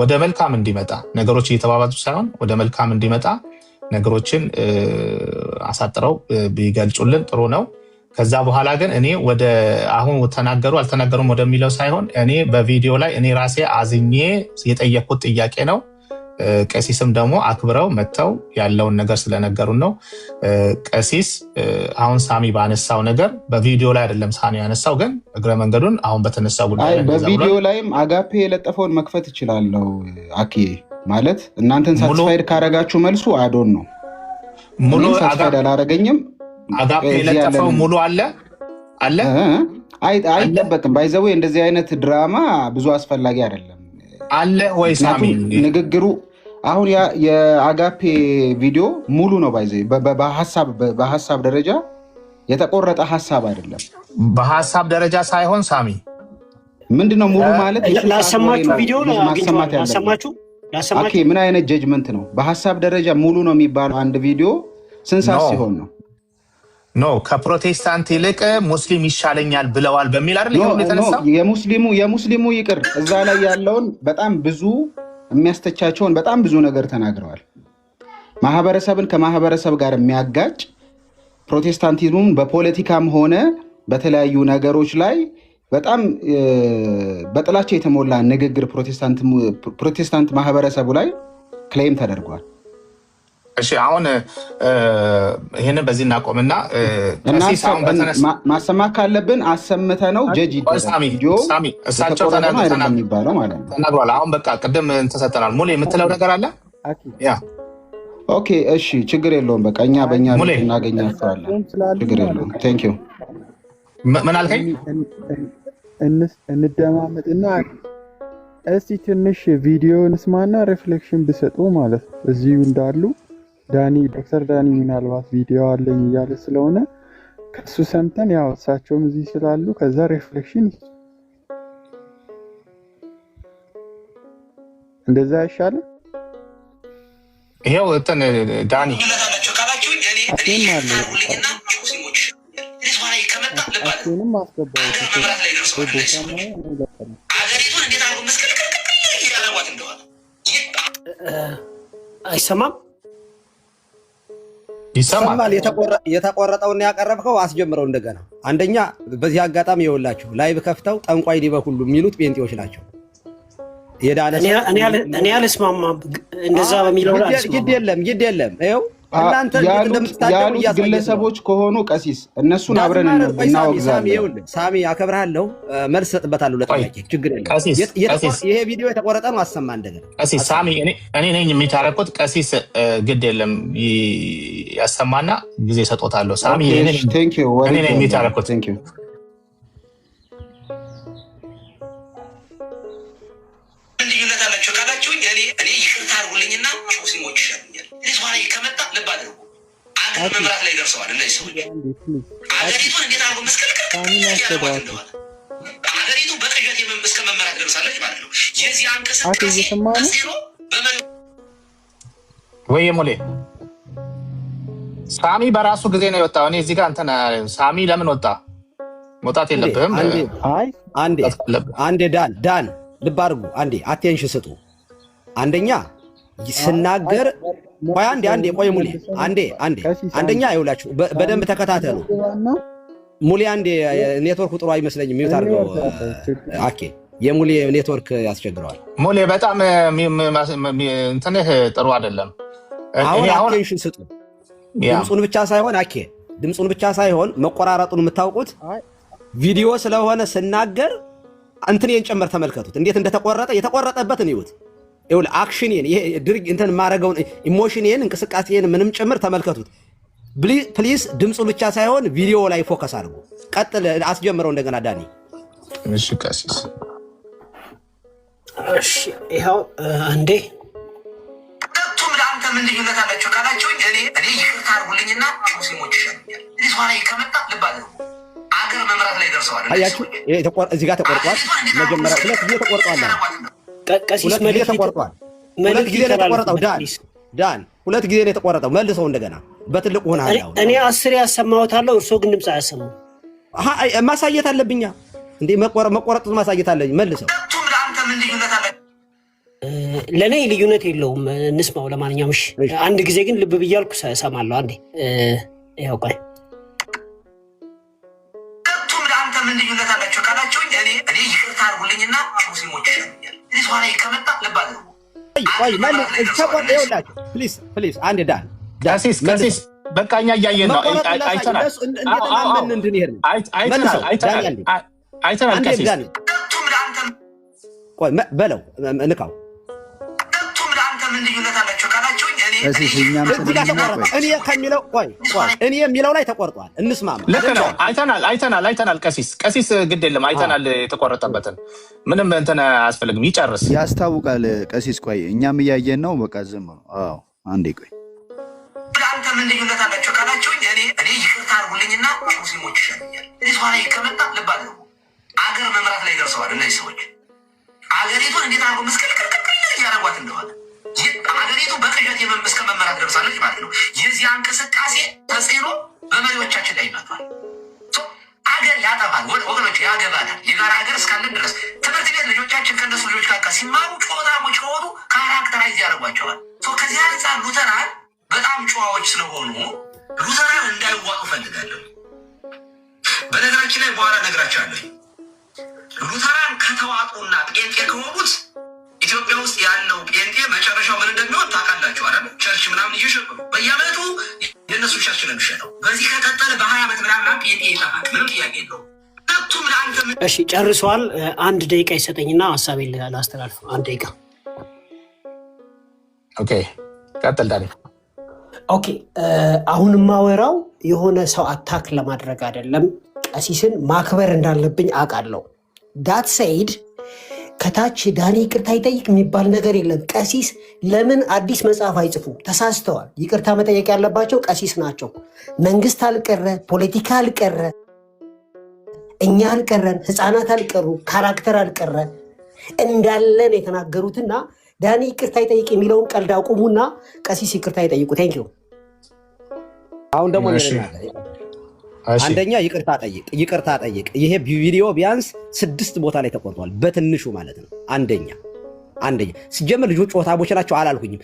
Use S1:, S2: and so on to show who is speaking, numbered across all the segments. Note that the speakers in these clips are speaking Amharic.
S1: ወደ መልካም እንዲመጣ ነገሮች እየተባባዙ ሳይሆን ወደ መልካም እንዲመጣ ነገሮችን አሳጥረው ቢገልጹልን ጥሩ ነው። ከዛ በኋላ ግን እኔ ወደ አሁን ተናገሩ አልተናገሩም ወደሚለው ሳይሆን እኔ በቪዲዮ ላይ እኔ ራሴ አዝኜ የጠየቅኩት ጥያቄ ነው። ቀሲስም ደግሞ አክብረው መተው ያለውን ነገር ስለነገሩን ነው። ቀሲስ አሁን ሳሚ ባነሳው ነገር በቪዲዮ ላይ አይደለም ሳሚ ያነሳው፣ ግን እግረ መንገዱን አሁን በተነሳው ጉዳይ
S2: በቪዲዮ ላይም አጋፔ የለጠፈውን መክፈት ይችላለው። አኪ ማለት እናንተን ሳትስፋይድ ካረጋችሁ መልሱ አዶን ነው። ሙሉ ሳትስፋይድ አላረገኝም።
S1: አጋፔ የለጠፈው ሙሉ አለ
S2: አይጠበቅም። ባይዘው እንደዚህ አይነት ድራማ ብዙ አስፈላጊ አይደለም
S1: አለ ወይ ሳሚ
S2: ንግግሩ አሁን የአጋፔ ቪዲዮ ሙሉ ነው። ባይዘው በሐሳብ ደረጃ የተቆረጠ ሐሳብ አይደለም።
S1: በሐሳብ ደረጃ ሳይሆን ሳሚ
S2: ምንድነው ሙሉ ማለት
S3: ላሰማችሁ ቪዲዮ ላሰማችሁ
S2: ኦኬ ምን አይነት ጀጅመንት ነው? በሐሳብ ደረጃ ሙሉ ነው የሚባለው አንድ ቪዲዮ ስንት ሰዓት ሲሆን ነው?
S1: ኖ ከፕሮቴስታንት ይልቅ ሙስሊም ይሻለኛል ብለዋል በሚል አይደል ይሁን የተነሳው።
S2: የሙስሊሙ ይቅር እዛ ላይ ያለውን በጣም ብዙ የሚያስተቻቸውን በጣም ብዙ ነገር ተናግረዋል። ማህበረሰብን ከማህበረሰብ ጋር የሚያጋጭ ፕሮቴስታንቲዝሙን በፖለቲካም ሆነ በተለያዩ ነገሮች ላይ በጣም በጥላቻ የተሞላ ንግግር ፕሮቴስታንት ማህበረሰቡ ላይ ክሌም ተደርጓል።
S1: እሺ አሁን ይሄንን በዚህ እናቆምና
S2: ማሰማት ካለብን አሰምተ ነው ጀጅ
S1: ሳሚ እሳቸው ተናግሯል። አሁን በቃ ቅድም ተሰጠናል። ሙሌ የምትለው ነገር አለ? ያ
S2: ኦኬ እሺ ችግር የለውም። በቃ እኛ በእኛ እናገኛቸዋለን። ችግር የለውም። ቴንክ ዩ።
S1: ምን አልከኝ?
S4: እንደማመጥና እስቲ ትንሽ ቪዲዮ እንስማና ሪፍሌክሽን ብሰጡ ማለት ነው። እዚሁ እንዳሉ ዶክተር ዳኒ ምናልባት ቪዲዮ አለኝ እያለ ስለሆነ ከሱ ሰምተን ያው እሳቸውም እዚህ ስላሉ ከዛ ሪፍሌክሽን እንደዛ አይሻልም?
S1: ይሄው እንትን ዳኒ
S4: አሁንም አስገባው
S3: አይሰማም?
S1: ይሰማል።
S5: የተቆረጠውን ያቀረብከው አስጀምረው እንደገና። አንደኛ በዚህ አጋጣሚ ይኸውላችሁ ላይቭ ከፍተው ጠንቋይ ዲበኩሉ የሚሉት ጴንጤዎች ናቸው።
S3: እኔ አልስማማም እንደዛ በሚለው
S2: ግድ የለም ይኸው ያሉት ግለሰቦች ከሆኑ ቀሲስ እነሱን አብረን እናወግዛለን።
S5: ሳሚ አከብርሃለሁ፣ መልስ ሰጥበታለሁ ለጥያቄ ችግር የለም። ይሄ ቪዲዮ የተቆረጠ ነው። አሰማ እንደገና
S1: ቀሲስ ሳሚ እኔ ነኝ የሚታረቁት። ቀሲስ ግድ የለም ያሰማና ጊዜ ሰጦታለሁ። ሳሚ እኔ ነኝ የሚታረቁት።
S6: ልዩነት አላቸው ካላችሁ እኔ ይቅርታ አድርጉልኝና ሙስሊሞች ይሻሉኛል። እዚህ ከመጣ ልብ አድርጉ። አገር መምራት ላይ ደርሰዋል እነዚህ ሰዎች። አገሪቱን እንዴት አድርጎ መስቀልቅል ያለባት እንደሆነ አገሪቱ በቅዠት እስከ መመራት ደርሳለች ማለት ነው። የዚህ እንቅስቃሴ ተስሮ
S1: ወይ ሙሌ ሳሚ በራሱ ጊዜ ነው የወጣው። እኔ እዚህ ጋር እንትን ሳሚ ለምን ወጣ? መውጣት የለብህም።
S5: አንዴ ዳን ልብ አድርጉ። አንዴ አቴንሽን ስጡ። አንደኛ ስናገር ቆይ አንዴ ቆይ ሙሌ አንደኛ ይውላችሁ በደንብ ተከታተሉ። ሙሌ አንዴ ኔትወርክ ጥሩ አይመስለኝም። ሚውት አድርገው ኦኬ። የሙሌ ኔትወርክ ያስቸግረዋል።
S1: ሙሌ በጣም እንትንህ ጥሩ አይደለም።
S5: አሁን አቴንሽን ስጡ። ድምፁን ብቻ ሳይሆን መቆራረጡን የምታውቁት ቪዲዮ ስለሆነ ስናገር እንትኔን ጨምር ተመልከቱት። እንዴት እንደተቆረጠ የተቆረጠበትን ይዩት። ይሁን አክሽኔን ይሄ ድርግ እንትን ማረጋውን ኢሞሽኔን እንቅስቃሴን ምንም ጨምር ተመልከቱት። ፕሊዝ ድምፁ ብቻ ሳይሆን ቪዲዮ ላይ ፎከስ አድርጉ። ቀጥል፣ አስጀምረው እንደገና ዳኒ።
S1: እሺ ቀሲስ
S3: እሺ ይሄው አንዴ
S6: ሁለቱም ለአንተ ምን ልዩነት አላቸው ካላችሁ እኔ ይቅርታ አድርጉልኝና ሙስሊሞች ይሻሉኛል። እዚህ ኋላ ከመጣ ልብ አድርጉ። አገር መምራት ላይ ደርሰዋል።
S5: አያችሁ እዚህ ጋር ተቆርጧል። መጀመሪያ ሁለት ጊዜ ተቆርጧል።
S3: ቀሲስ
S5: መልክ ተቆርጧል። ሁለት ጊዜ ነው የተቆረጠው። ዳን ሁለት ጊዜ ነው የተቆረጠው። መልሰው እንደገና በትልቁ ሆነ አለው።
S3: እኔ 10 ያሰማሁታለሁ፣ እርሶ ግን ድምጽ አያሰማው።
S5: ማሳየት አለብኛ እንዴ? መቆረጡን ማሳየት አለኝ። መልሰው
S6: ሁለቱም ለአንተ ምን ልዩነት አለ?
S3: ለእኔ ልዩነት የለውም። እንስማው። ለማንኛውም እሺ፣ አንድ ጊዜ ግን ልብ ብያልኩ እሰማለሁ። አንዴ ይኸው ቆይ።
S6: ሁለቱም ለአንተ ምን ልዩነት አላቸው ካላቸው እኔ ይቅርታ አድርጉልኝና ሙስሊሞች ይሻሉኛል። እዚህ ኋላ ከመጣ ልብ አድርጉ።
S5: ፕሊዝ አንድ ዳን
S1: ቀሲስ በቃ እኛ እያየን ነው። አይተናል ቀሲስ
S5: በለው ንካው።
S6: ሁለቱም ለአንተ ምን ልዩነት አላቸው ካላቸው እኔ የሚለው ላይ ተቆርጧል። እንስማማ።
S1: ልክ ነው። አይተናል ቀሲስ ግድ የለም አይተናል። የተቆረጠበትን ምንም እንትን አያስፈልግም። ይጨርስ
S7: ያስታውቃል ቀሲስ። ቆይ እኛም እያየን ነው። በቃ ዝም ነው። አዎ አንዴ ቆይ።
S6: ለአንተ ምን ልዩነት አላቸው ካላቸው እኔ ይቅርታ አድርጉልኝና ሙስሊሞች ይሻሉኛል። እዚህ ኋላ ከመጣ ልብ አድርጉ። አገር መምራት ላይ ደርሰዋል እነዚህ ሰዎች። አገሪቱን እንዴት አድርጎ ምስቅልቅልቅል እያደረጓት እንደሆነ አገሪቱ በቅዠት እስከ መመራት ደርሳለች ማለት ነው። የዚህ እንቅስቃሴ ተጽዕኖ በመሪዎቻችን ላይ ይመጣል። አገር ያጠፋል ወገኖች፣ ያገባናል። የጋራ ሀገር እስካለን ድረስ ትምህርት ቤት ልጆቻችን ከእነሱ ልጆች ጋር ሲማሩ ጨዋታሞች ከሆኑ ካራክተራይዝ ያደርጓቸዋል። ከዚህ አንጻር ሉተራን በጣም ጨዋዎች ስለሆኑ ሉተራን እንዳይዋጡ ፈልጋለሁ። በነገራችን ላይ በኋላ ነግራቸዋለሁ። ሉተራን ከተዋጡና ጴንጤ ከሆኑት ኢትዮጵያ ውስጥ ያለው ጴንጤ መጨረሻው ምን እንደሚሆን ታውቃላችሁ አይደል? ቸርች ምናምን እየሸጡ ነው። በየዓመቱ የእነሱ ቸርች ነው የሚሸጠው። በዚህ ከቀጠለ በ20 ዓመት ምናምን ጴንጤ ይጠፋል። ምንም ጥያቄ የለውም።
S3: እሺ ጨርሰዋል። አንድ ደቂቃ ይሰጠኝና ሀሳቤን ላስተላልፍ። አንድ ደቂቃ።
S1: ኦኬ ቀጥል ዳኒ።
S3: ኦኬ አሁን የማወራው የሆነ ሰው አታክ ለማድረግ አይደለም። ቀሲስን ማክበር እንዳለብኝ አውቃለሁ። ዳት ሰይድ ከታች ዳኒ ይቅርታ ይጠይቅ የሚባል ነገር የለም። ቀሲስ ለምን አዲስ መጽሐፍ አይጽፉ? ተሳስተዋል። ይቅርታ መጠየቅ ያለባቸው ቀሲስ ናቸው። መንግስት አልቀረ፣ ፖለቲካ አልቀረ፣ እኛ አልቀረን፣ ህፃናት አልቀሩ፣ ካራክተር አልቀረ፣ እንዳለን የተናገሩትና ዳኒ ይቅርታ ይጠይቅ የሚለውን ቀልድ አቁሙና ቀሲስ ይቅርታ ይጠይቁ። ቴንኪው።
S5: አሁን ደግሞ አንደኛ ይቅርታ ጠይቅ። ይሄ ቪዲዮ ቢያንስ 6 ቦታ ላይ ተቆርጧል፣ በትንሹ ማለት ነው። አንደኛ ሲጀምር ልጆች ጮታቦች ናቸው አላልኩኝም።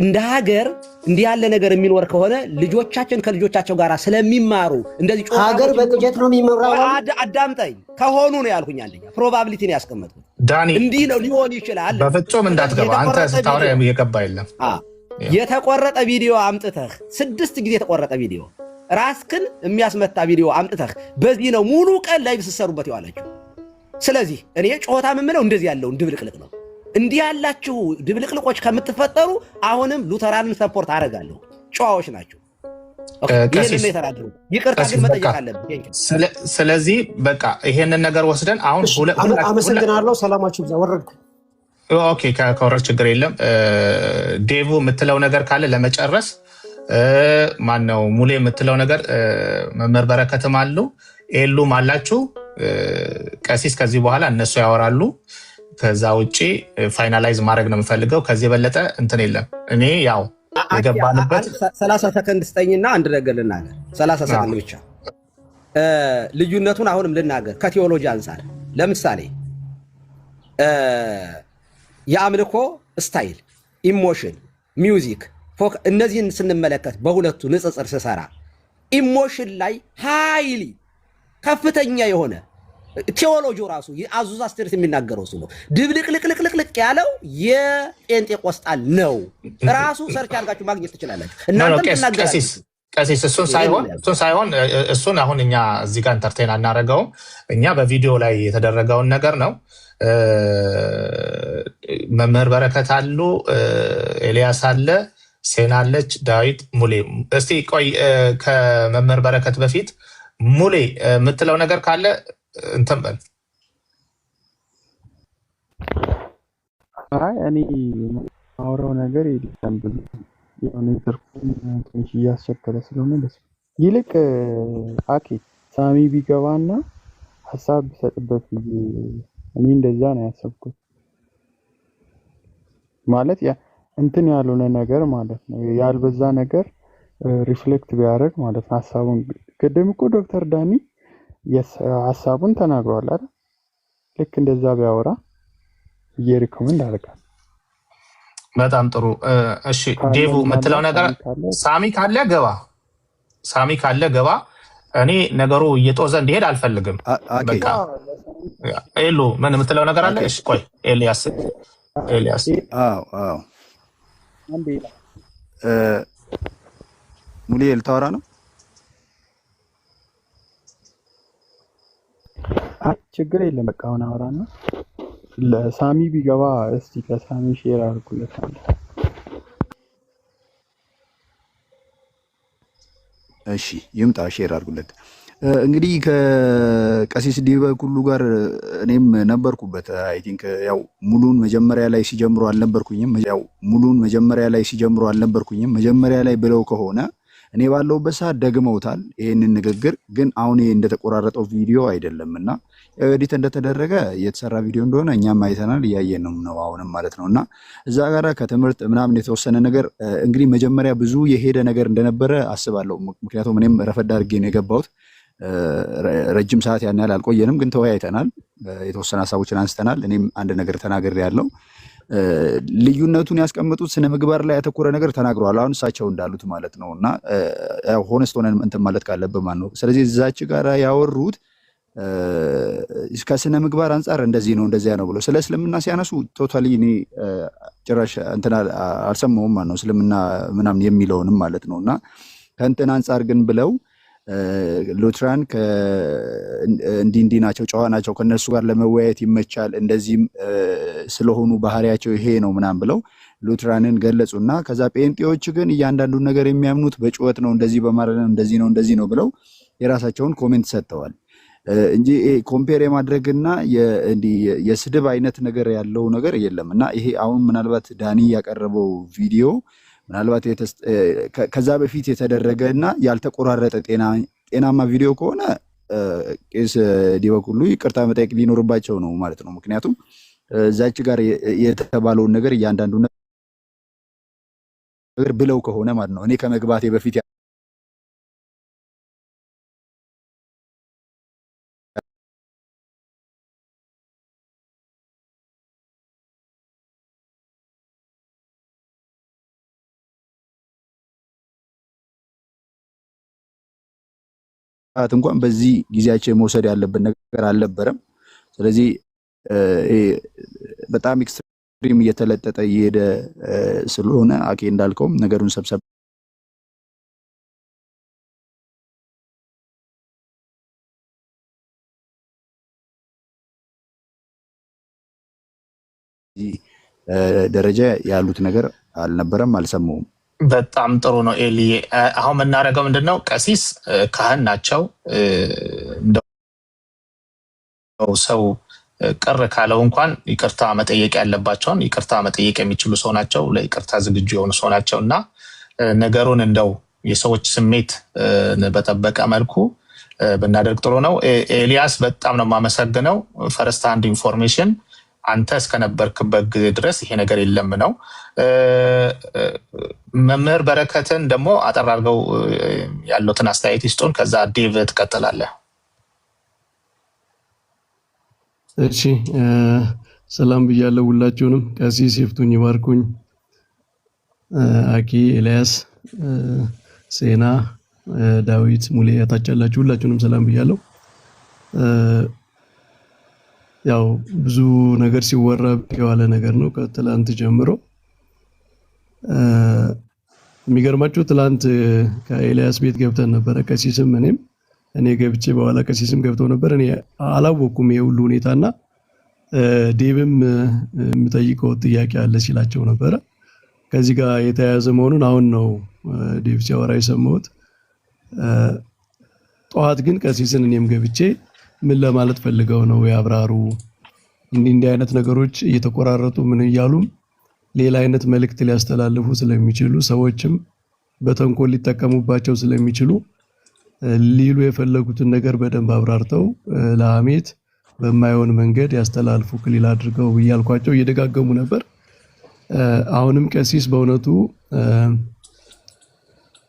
S5: እንደ ሀገር እንዲህ ያለ ነገር የሚኖር ከሆነ ልጆቻችን ከልጆቻቸው ጋር ስለሚማሩ እንደዚህ
S3: ሀገር በቅጀት ነው የሚመራው።
S5: አዳምጠኝ ከሆኑ ነው ያልኩኝ። አንደኛ ፕሮባቢሊቲ ነው ያስቀመጥኩት።
S1: ዳኒ
S5: እንዲህ ነው ሊሆን ይችላል።
S1: በፍጹም እንዳትገባ አንተ ስታወራ የገባ የለም።
S5: የተቆረጠ ቪዲዮ አምጥተህ 6 ጊዜ የተቆረጠ ቪዲዮ ራስክን የሚያስመታ ቪዲዮ አምጥተህ በዚህ ነው ሙሉ ቀን ላይ ብትሰሩበት ይዋላችሁ። ስለዚህ እኔ ጮታ የምለው እንደዚህ ያለውን ድብልቅልቅ ነው። እንዲህ ያላችሁ ድብልቅልቆች ከምትፈጠሩ አሁንም ሉተራንን ሰፖርት አደርጋለሁ። ጨዋዎች ናቸው። ይሄንን ነው የተናገሩ። ይቅርታ ግን መጠየቅ አለብን።
S1: ስለዚህ በቃ ይሄንን ነገር ወስደን አሁን
S3: አመሰግናለሁ። ሰላማችሁ ይብዛ። ወረድኩ።
S1: ኦኬ ከወረድ ችግር የለም። ዴቭ የምትለው ነገር ካለ ለመጨረስ ማነው ሙሌ የምትለው ነገር መምህር በረከትም አሉ ኤሉም አላችሁ። ቀሲስ ከዚህ በኋላ እነሱ ያወራሉ። ከዛ ውጪ ፋይናላይዝ ማድረግ ነው የምፈልገው። ከዚህ የበለጠ እንትን የለም። እኔ ያው የገባንበት
S5: 30 ሰከንድ ስጠኝና አንድ ነገር ልናገር። 30 ሰከንድ ብቻ ልዩነቱን አሁንም ልናገር ከቴዎሎጂ አንጻር። ለምሳሌ የአምልኮ ስታይል፣ ኢሞሽን፣ ሚውዚክ፣ እነዚህን ስንመለከት በሁለቱ ንጽጽር ስሰራ ኢሞሽን ላይ ሃይሊ ከፍተኛ የሆነ ቴዎሎጂ ራሱ የአዙዛ ስትሪት የሚናገረው እሱ ነው። ድብልቅልቅልቅልቅ ያለው የጴንጤቆስጣል ነው። ራሱ ሰርች አድርጋችሁ ማግኘት ትችላላችሁ። እናንተም ትናገራላችሁ።
S1: ቀሲስ እሱን ሳይሆን እሱን አሁን እኛ እዚህ ጋር ኢንተርቴን አናደርገውም። እኛ በቪዲዮ ላይ የተደረገውን ነገር ነው። መምህር በረከት አሉ፣ ኤልያስ አለ፣ ሴና አለች፣ ዳዊት፣ ሙሌ። እስቲ ቆይ ከመምህር በረከት በፊት ሙሌ የምትለው ነገር ካለ እንትን በል።
S4: አይ እኔ ማውራው ነገር የለም ብሎ የሆነ ትርጉም ትንሽ እያስቸገረ ስለሆነ ደስ ይልቅ አኬ ሳሚ ቢገባና ሀሳብ ቢሰጥበት ብዬ እኔ እንደዛ ነው ያሰብኩት። ማለት እንትን ያልሆነ ነገር ማለት ነው፣ ያልበዛ ነገር ሪፍሌክት ቢያደርግ ማለት ነው ሀሳቡን። ቅድም እኮ ዶክተር ዳኒ ሀሳቡን ተናግሯል አይደል? ልክ እንደዛ ቢያወራ እየሪኮመንድ አደርጋለሁ።
S1: በጣም ጥሩ። እሺ ዴቭ የምትለው ነገር ሳሚ ካለ ገባ። እኔ ነገሩ እየጦዘ እንዲሄድ አልፈልግም። በቃ ኤሉ ምን የምትለው ነገር አለ? እሺ ቆይ ኤልያስ
S7: ሙሌ ልታወራ ነው?
S4: ችግር የለም። በቃ አሁን አወራና ለሳሚ ቢገባ እስቲ ከሳሚ ሼር አድርጉለት።
S7: እሺ ይምጣ፣ ሼር አድርጉለት። እንግዲህ ከቀሲስ ዲበኩሉ ጋር እኔም ነበርኩበት። አይ ቲንክ ያው ሙሉን መጀመሪያ ላይ ሲጀምሩ አልነበርኩኝም። መጀመሪያ ላይ ብለው ከሆነ እኔ ባለውበት ሰዓት ደግመውታል ይሄንን ንግግር። ግን አሁን ይሄ እንደተቆራረጠው ቪዲዮ አይደለም እና ኤዲት እንደተደረገ የተሰራ ቪዲዮ እንደሆነ እኛም አይተናል፣ እያየን ነው አሁንም ማለት ነው። እና እዛ ጋራ ከትምህርት ምናምን የተወሰነ ነገር እንግዲህ መጀመሪያ ብዙ የሄደ ነገር እንደነበረ አስባለሁ። ምክንያቱም እኔም ረፈድ አድርጌ ነው የገባሁት። ረጅም ሰዓት ያን ያህል አልቆየንም፣ ግን ተወያይተናል፣ የተወሰነ ሀሳቦችን አንስተናል። እኔም አንድ ነገር ተናግሬያለሁ። ልዩነቱን ያስቀመጡት ስነ ምግባር ላይ ያተኮረ ነገር ተናግረዋል። አሁን እሳቸው እንዳሉት ማለት ነው። እና ሆነስት ሆነን እንትን ማለት ካለብን ማለት ነው። ስለዚህ እዛች ጋር ያወሩት ከስነ ምግባር አንጻር እንደዚህ ነው እንደዚያ ነው ብሎ ስለ እስልምና ሲያነሱ ቶታሊ እኔ ጭራሽ እንትን አልሰማሁም ማለት ነው። እስልምና ምናምን የሚለውንም ማለት ነው። እና ከእንትን አንጻር ግን ብለው ሉትራን እንዲህ ናቸው፣ ጨዋ ናቸው፣ ከነሱ ጋር ለመወያየት ይመቻል፣ እንደዚህም ስለሆኑ ባህሪያቸው ይሄ ነው ምናምን ብለው ሉትራንን ገለጹና ከዛ ጴንጤዎች ግን እያንዳንዱን ነገር የሚያምኑት በጭወት ነው፣ እንደዚህ በማለት ነው፣ እንደዚህ ነው ብለው የራሳቸውን ኮሜንት ሰጥተዋል እንጂ ኮምፔር የማድረግና የስድብ አይነት ነገር ያለው ነገር የለም። እና ይሄ አሁን ምናልባት ዳኒ ያቀረበው ቪዲዮ ምናልባት ከዛ በፊት የተደረገ እና ያልተቆራረጠ ጤናማ ቪዲዮ ከሆነ ቄስ ዲበኩሉ ይቅርታ መጠየቅ ሊኖርባቸው ነው ማለት ነው። ምክንያቱም እዛች ጋር የተባለውን ነገር እያንዳንዱ ነገር ብለው ከሆነ ማለት ነው። እኔ ከመግባቴ በፊት እንኳን በዚህ ጊዜያቸው መውሰድ ያለበት ነገር አልነበረም። ስለዚህ በጣም ኤክስትሪም እየተለጠጠ እየሄደ ስለሆነ አኬ እንዳልከውም ነገሩን ሰብሰብ ደረጃ ያሉት ነገር አልነበረም፣ አልሰማሁም።
S1: በጣም ጥሩ ነው ኤሊ። አሁን የምናደርገው ምንድን ነው? ቀሲስ ካህን ናቸው። እንደው ሰው ቅር ካለው እንኳን ይቅርታ መጠየቅ ያለባቸውን ይቅርታ መጠየቅ የሚችሉ ሰው ናቸው። ለይቅርታ ዝግጁ የሆኑ ሰው ናቸው እና ነገሩን እንደው የሰዎች ስሜት በጠበቀ መልኩ ብናደርግ ጥሩ ነው። ኤልያስ በጣም ነው የማመሰግነው። ፈርስት ሃንድ ኢንፎርሜሽን አንተ እስከነበርክበት ጊዜ ድረስ ይሄ ነገር የለም ነው። መምህር በረከትን ደግሞ አጠር አድርገው ያሉትን አስተያየት ይስጡን። ከዛ ዴቭ ትቀጥላለህ።
S8: እሺ ሰላም ብያለሁ ሁላችሁንም። ቀሲስ ይፍቱኝ ይባርኩኝ፣ አኪ ኤልያስ፣ ሴና፣ ዳዊት፣ ሙሌ ያታች ያላችሁ ሁላችሁንም ሰላም ብያለሁ። ያው ብዙ ነገር ሲወራ የዋለ ነገር ነው ከትላንት ጀምሮ። የሚገርማችሁ ትላንት ከኤልያስ ቤት ገብተን ነበረ፣ ቀሲስም እኔ ገብቼ በኋላ ቀሲስም ገብተው ነበር። እኔ አላወኩም ይሄ ሁሉ ሁኔታና ዴቭም የምጠይቀው ጥያቄ አለ ሲላቸው ነበረ። ከዚህ ጋር የተያያዘ መሆኑን አሁን ነው ዴቭ ሲያወራ የሰማሁት። ጠዋት ግን ቀሲስን እኔም ገብቼ ምን ለማለት ፈልገው ነው ያብራሩ፣ እንዲህ አይነት ነገሮች እየተቆራረጡ ምን እያሉም ሌላ አይነት መልእክት ሊያስተላልፉ ስለሚችሉ ሰዎችም በተንኮል ሊጠቀሙባቸው ስለሚችሉ ሊሉ የፈለጉትን ነገር በደንብ አብራርተው ለሐሜት በማይሆን መንገድ ያስተላልፉ ክሊል አድርገው እያልኳቸው እየደጋገሙ ነበር። አሁንም ቀሲስ በእውነቱ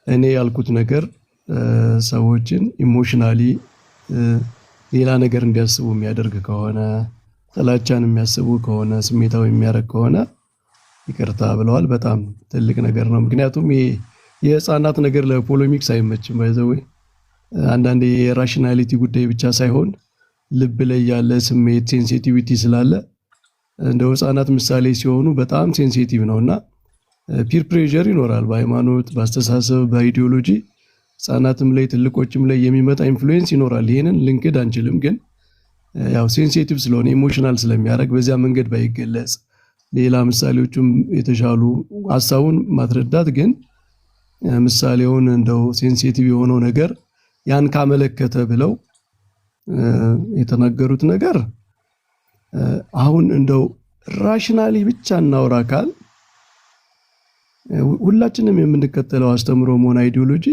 S8: እኔ ያልኩት ነገር ሰዎችን ኢሞሽናሊ ሌላ ነገር እንዲያስቡ የሚያደርግ ከሆነ ጥላቻን የሚያስቡ ከሆነ ስሜታዊ የሚያደርግ ከሆነ ይቅርታ ብለዋል። በጣም ትልቅ ነገር ነው። ምክንያቱም የህፃናት ነገር ለፖለሚክስ አይመችም። ባይዘው አንዳንዴ የራሽናሊቲ ጉዳይ ብቻ ሳይሆን ልብ ላይ ያለ ስሜት ሴንሲቲቪቲ ስላለ እንደው ህፃናት ምሳሌ ሲሆኑ በጣም ሴንሲቲቭ ነውና ፒር ፕሬዠር ይኖራል። በሃይማኖት፣ በአስተሳሰብ፣ በአይዲዮሎጂ ህፃናትም ላይ ትልቆችም ላይ የሚመጣ ኢንፍሉዌንስ ይኖራል። ይሄንን ልንክድ አንችልም። ግን ያው ሴንሲቲቭ ስለሆነ ኢሞሽናል ስለሚያደርግ በዚያ መንገድ ባይገለጽ ሌላ ምሳሌዎቹም የተሻሉ ሀሳቡን ማስረዳት ግን ምሳሌውን እንደው ሴንሲቲቭ የሆነው ነገር ያን ካመለከተ ብለው የተናገሩት ነገር አሁን እንደው ራሽናሊ ብቻ እናውራ ካል ሁላችንም የምንከተለው አስተምሮ መሆን አይዲዮሎጂ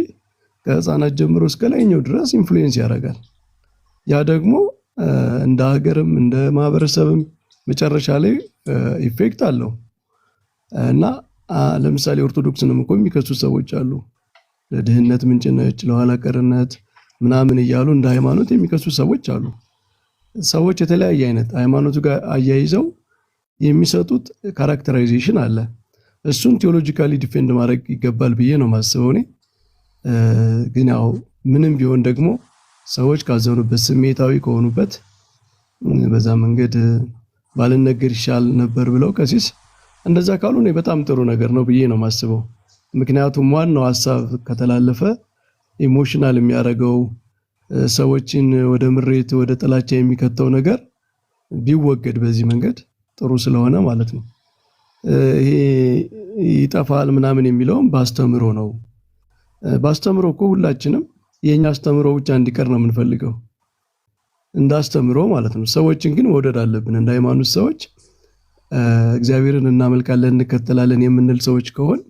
S8: ከህፃናት ጀምሮ እስከ ላይኛው ድረስ ኢንፍሉዌንስ ያደርጋል። ያ ደግሞ እንደ ሀገርም እንደ ማህበረሰብም መጨረሻ ላይ ኢፌክት አለው እና ለምሳሌ ኦርቶዶክስንም እኮ የሚከሱ ሰዎች አሉ። ለድህነት ምንጭ ነች፣ ለኋላ ቀርነት ምናምን እያሉ እንደ ሃይማኖት የሚከሱ ሰዎች አሉ። ሰዎች የተለያየ አይነት ሃይማኖቱ ጋር አያይዘው የሚሰጡት ካራክተራይዜሽን አለ። እሱን ቴዎሎጂካሊ ዲፌንድ ማድረግ ይገባል ብዬ ነው ማስበው እኔ። ግን ያው ምንም ቢሆን ደግሞ ሰዎች ካዘኑበት ስሜታዊ ከሆኑበት በዛ መንገድ ባልነገር ይሻል ነበር ብለው ቀሲስ እንደዛ ካሉ እኔ በጣም ጥሩ ነገር ነው ብዬ ነው ማስበው። ምክንያቱም ዋናው ሐሳብ ከተላለፈ ኢሞሽናል የሚያደርገው ሰዎችን ወደ ምሬት ወደ ጥላቻ የሚከተው ነገር ቢወገድ በዚህ መንገድ ጥሩ ስለሆነ ማለት ነው። ይሄ ይጠፋል ምናምን የሚለውም ባስተምሮ ነው። ባስተምሮ እኮ ሁላችንም የኛ አስተምሮ ብቻ እንዲቀር ነው የምንፈልገው፣ እንዳስተምሮ ማለት ነው። ሰዎችን ግን መውደድ አለብን። እንደ ሃይማኖት ሰዎች እግዚአብሔርን እናመልካለን እንከተላለን የምንል ሰዎች ከሆን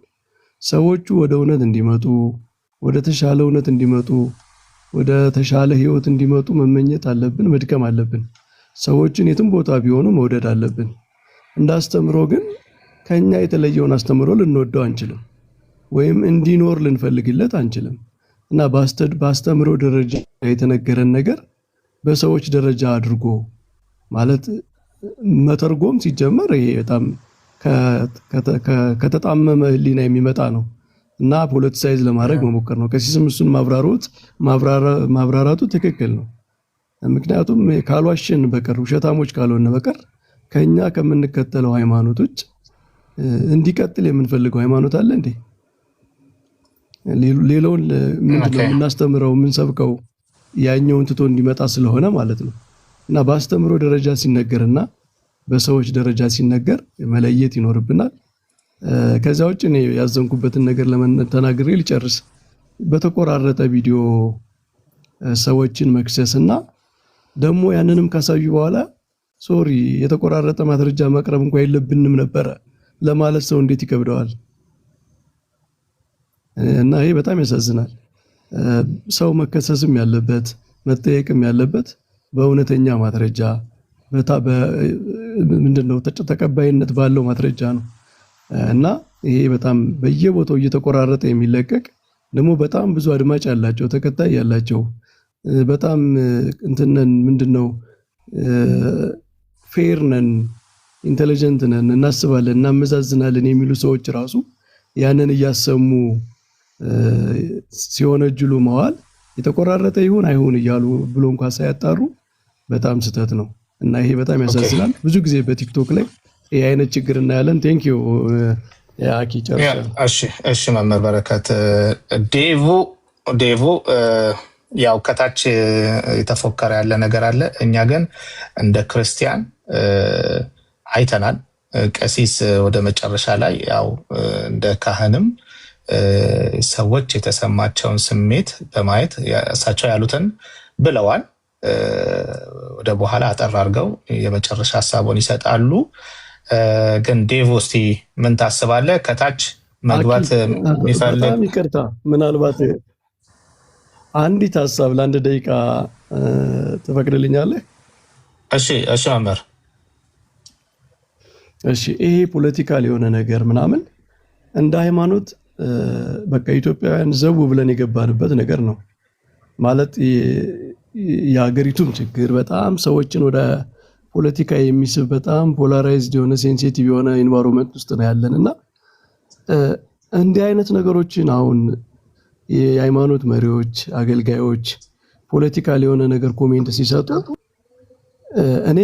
S8: ሰዎቹ ወደ እውነት እንዲመጡ፣ ወደ ተሻለ እውነት እንዲመጡ፣ ወደ ተሻለ ህይወት እንዲመጡ መመኘት አለብን፣ መድከም አለብን። ሰዎችን የትም ቦታ ቢሆኑ መውደድ አለብን። እንዳስተምሮ ግን ከኛ የተለየውን አስተምሮ ልንወደው አንችልም፣ ወይም እንዲኖር ልንፈልግለት አንችልም። እና በአስተምሮ ደረጃ የተነገረን ነገር በሰዎች ደረጃ አድርጎ ማለት መተርጎም ሲጀመር ይሄ በጣም ከተጣመመ ህሊና የሚመጣ ነው እና ፖለቲሳይዝ ለማድረግ መሞከር ነው። ቀሲስም እሱን ማብራራቱ ትክክል ነው። ምክንያቱም ካልዋሽን በቀር ውሸታሞች ካልሆነ በቀር ከኛ ከምንከተለው ሃይማኖቶች እንዲቀጥል የምንፈልገው ሃይማኖት አለ እንዴ? ሌላውን ምንድነው የምናስተምረው የምንሰብከው ያኛውን ትቶ እንዲመጣ ስለሆነ ማለት ነው። እና በአስተምሮ ደረጃ ሲነገርና በሰዎች ደረጃ ሲነገር መለየት ይኖርብናል። ከዛ ውጭ እኔ ያዘንኩበትን ነገር ተናግሬ ልጨርስ። በተቆራረጠ ቪዲዮ ሰዎችን መክሰስና ደግሞ ያንንም ካሳዩ በኋላ ሶሪ የተቆራረጠ ማስረጃ ማቅረብ እንኳን የለብንም ነበረ ለማለት ሰው እንዴት ይከብደዋል? እና ይሄ በጣም ያሳዝናል። ሰው መከሰስም ያለበት መጠየቅም ያለበት በእውነተኛ ማስረጃ ምንድነው ተቀባይነት ባለው ማስረጃ ነው። እና ይሄ በጣም በየቦታው እየተቆራረጠ የሚለቀቅ ደግሞ በጣም ብዙ አድማጭ ያላቸው ተከታይ ያላቸው በጣም እንትነን ምንድነው ፌር ነን፣ ኢንተለጀንት ነን፣ እናስባለን፣ እናመዛዝናለን የሚሉ ሰዎች ራሱ ያንን እያሰሙ ሲወነጅሉ መዋል የተቆራረጠ ይሁን አይሁን እያሉ ብሎ እንኳን ሳያጣሩ በጣም ስህተት ነው እና ይሄ በጣም ያሳዝናል። ብዙ ጊዜ በቲክቶክ ላይ ይሄ አይነት ችግር እናያለን። ቴንክ ዩ ያኪ ጨርሻለሁ።
S1: እሺ መምህር በረከት ዴቭ ያው ከታች የተፎከረ ያለ ነገር አለ። እኛ ግን እንደ ክርስቲያን አይተናል። ቀሲስ ወደ መጨረሻ ላይ ያው እንደ ካህንም ሰዎች የተሰማቸውን ስሜት በማየት እሳቸው ያሉትን ብለዋል። ወደ በኋላ አጠር አድርገው የመጨረሻ ሀሳቡን ይሰጣሉ። ግን ዴቭ እስቲ ምን ታስባለህ? ከታች መግባት የሚፈልግ
S8: በጣም ይቅርታ፣ ምናልባት አንዲት ሀሳብ ለአንድ ደቂቃ ትፈቅድልኛለህ?
S1: እሺ መምህር።
S8: እሺ ይሄ ፖለቲካል የሆነ ነገር ምናምን እንደ ሃይማኖት በቃ ኢትዮጵያውያን ዘው ብለን የገባንበት ነገር ነው ማለት የሀገሪቱም ችግር በጣም ሰዎችን ወደ ፖለቲካ የሚስብ በጣም ፖላራይዝድ የሆነ ሴንሲቲቭ የሆነ ኢንቫይሮንመንት ውስጥ ነው ያለንና እንዲህ አይነት ነገሮችን አሁን የሃይማኖት መሪዎች፣ አገልጋዮች ፖለቲካል የሆነ ነገር ኮሜንት ሲሰጡ እኔ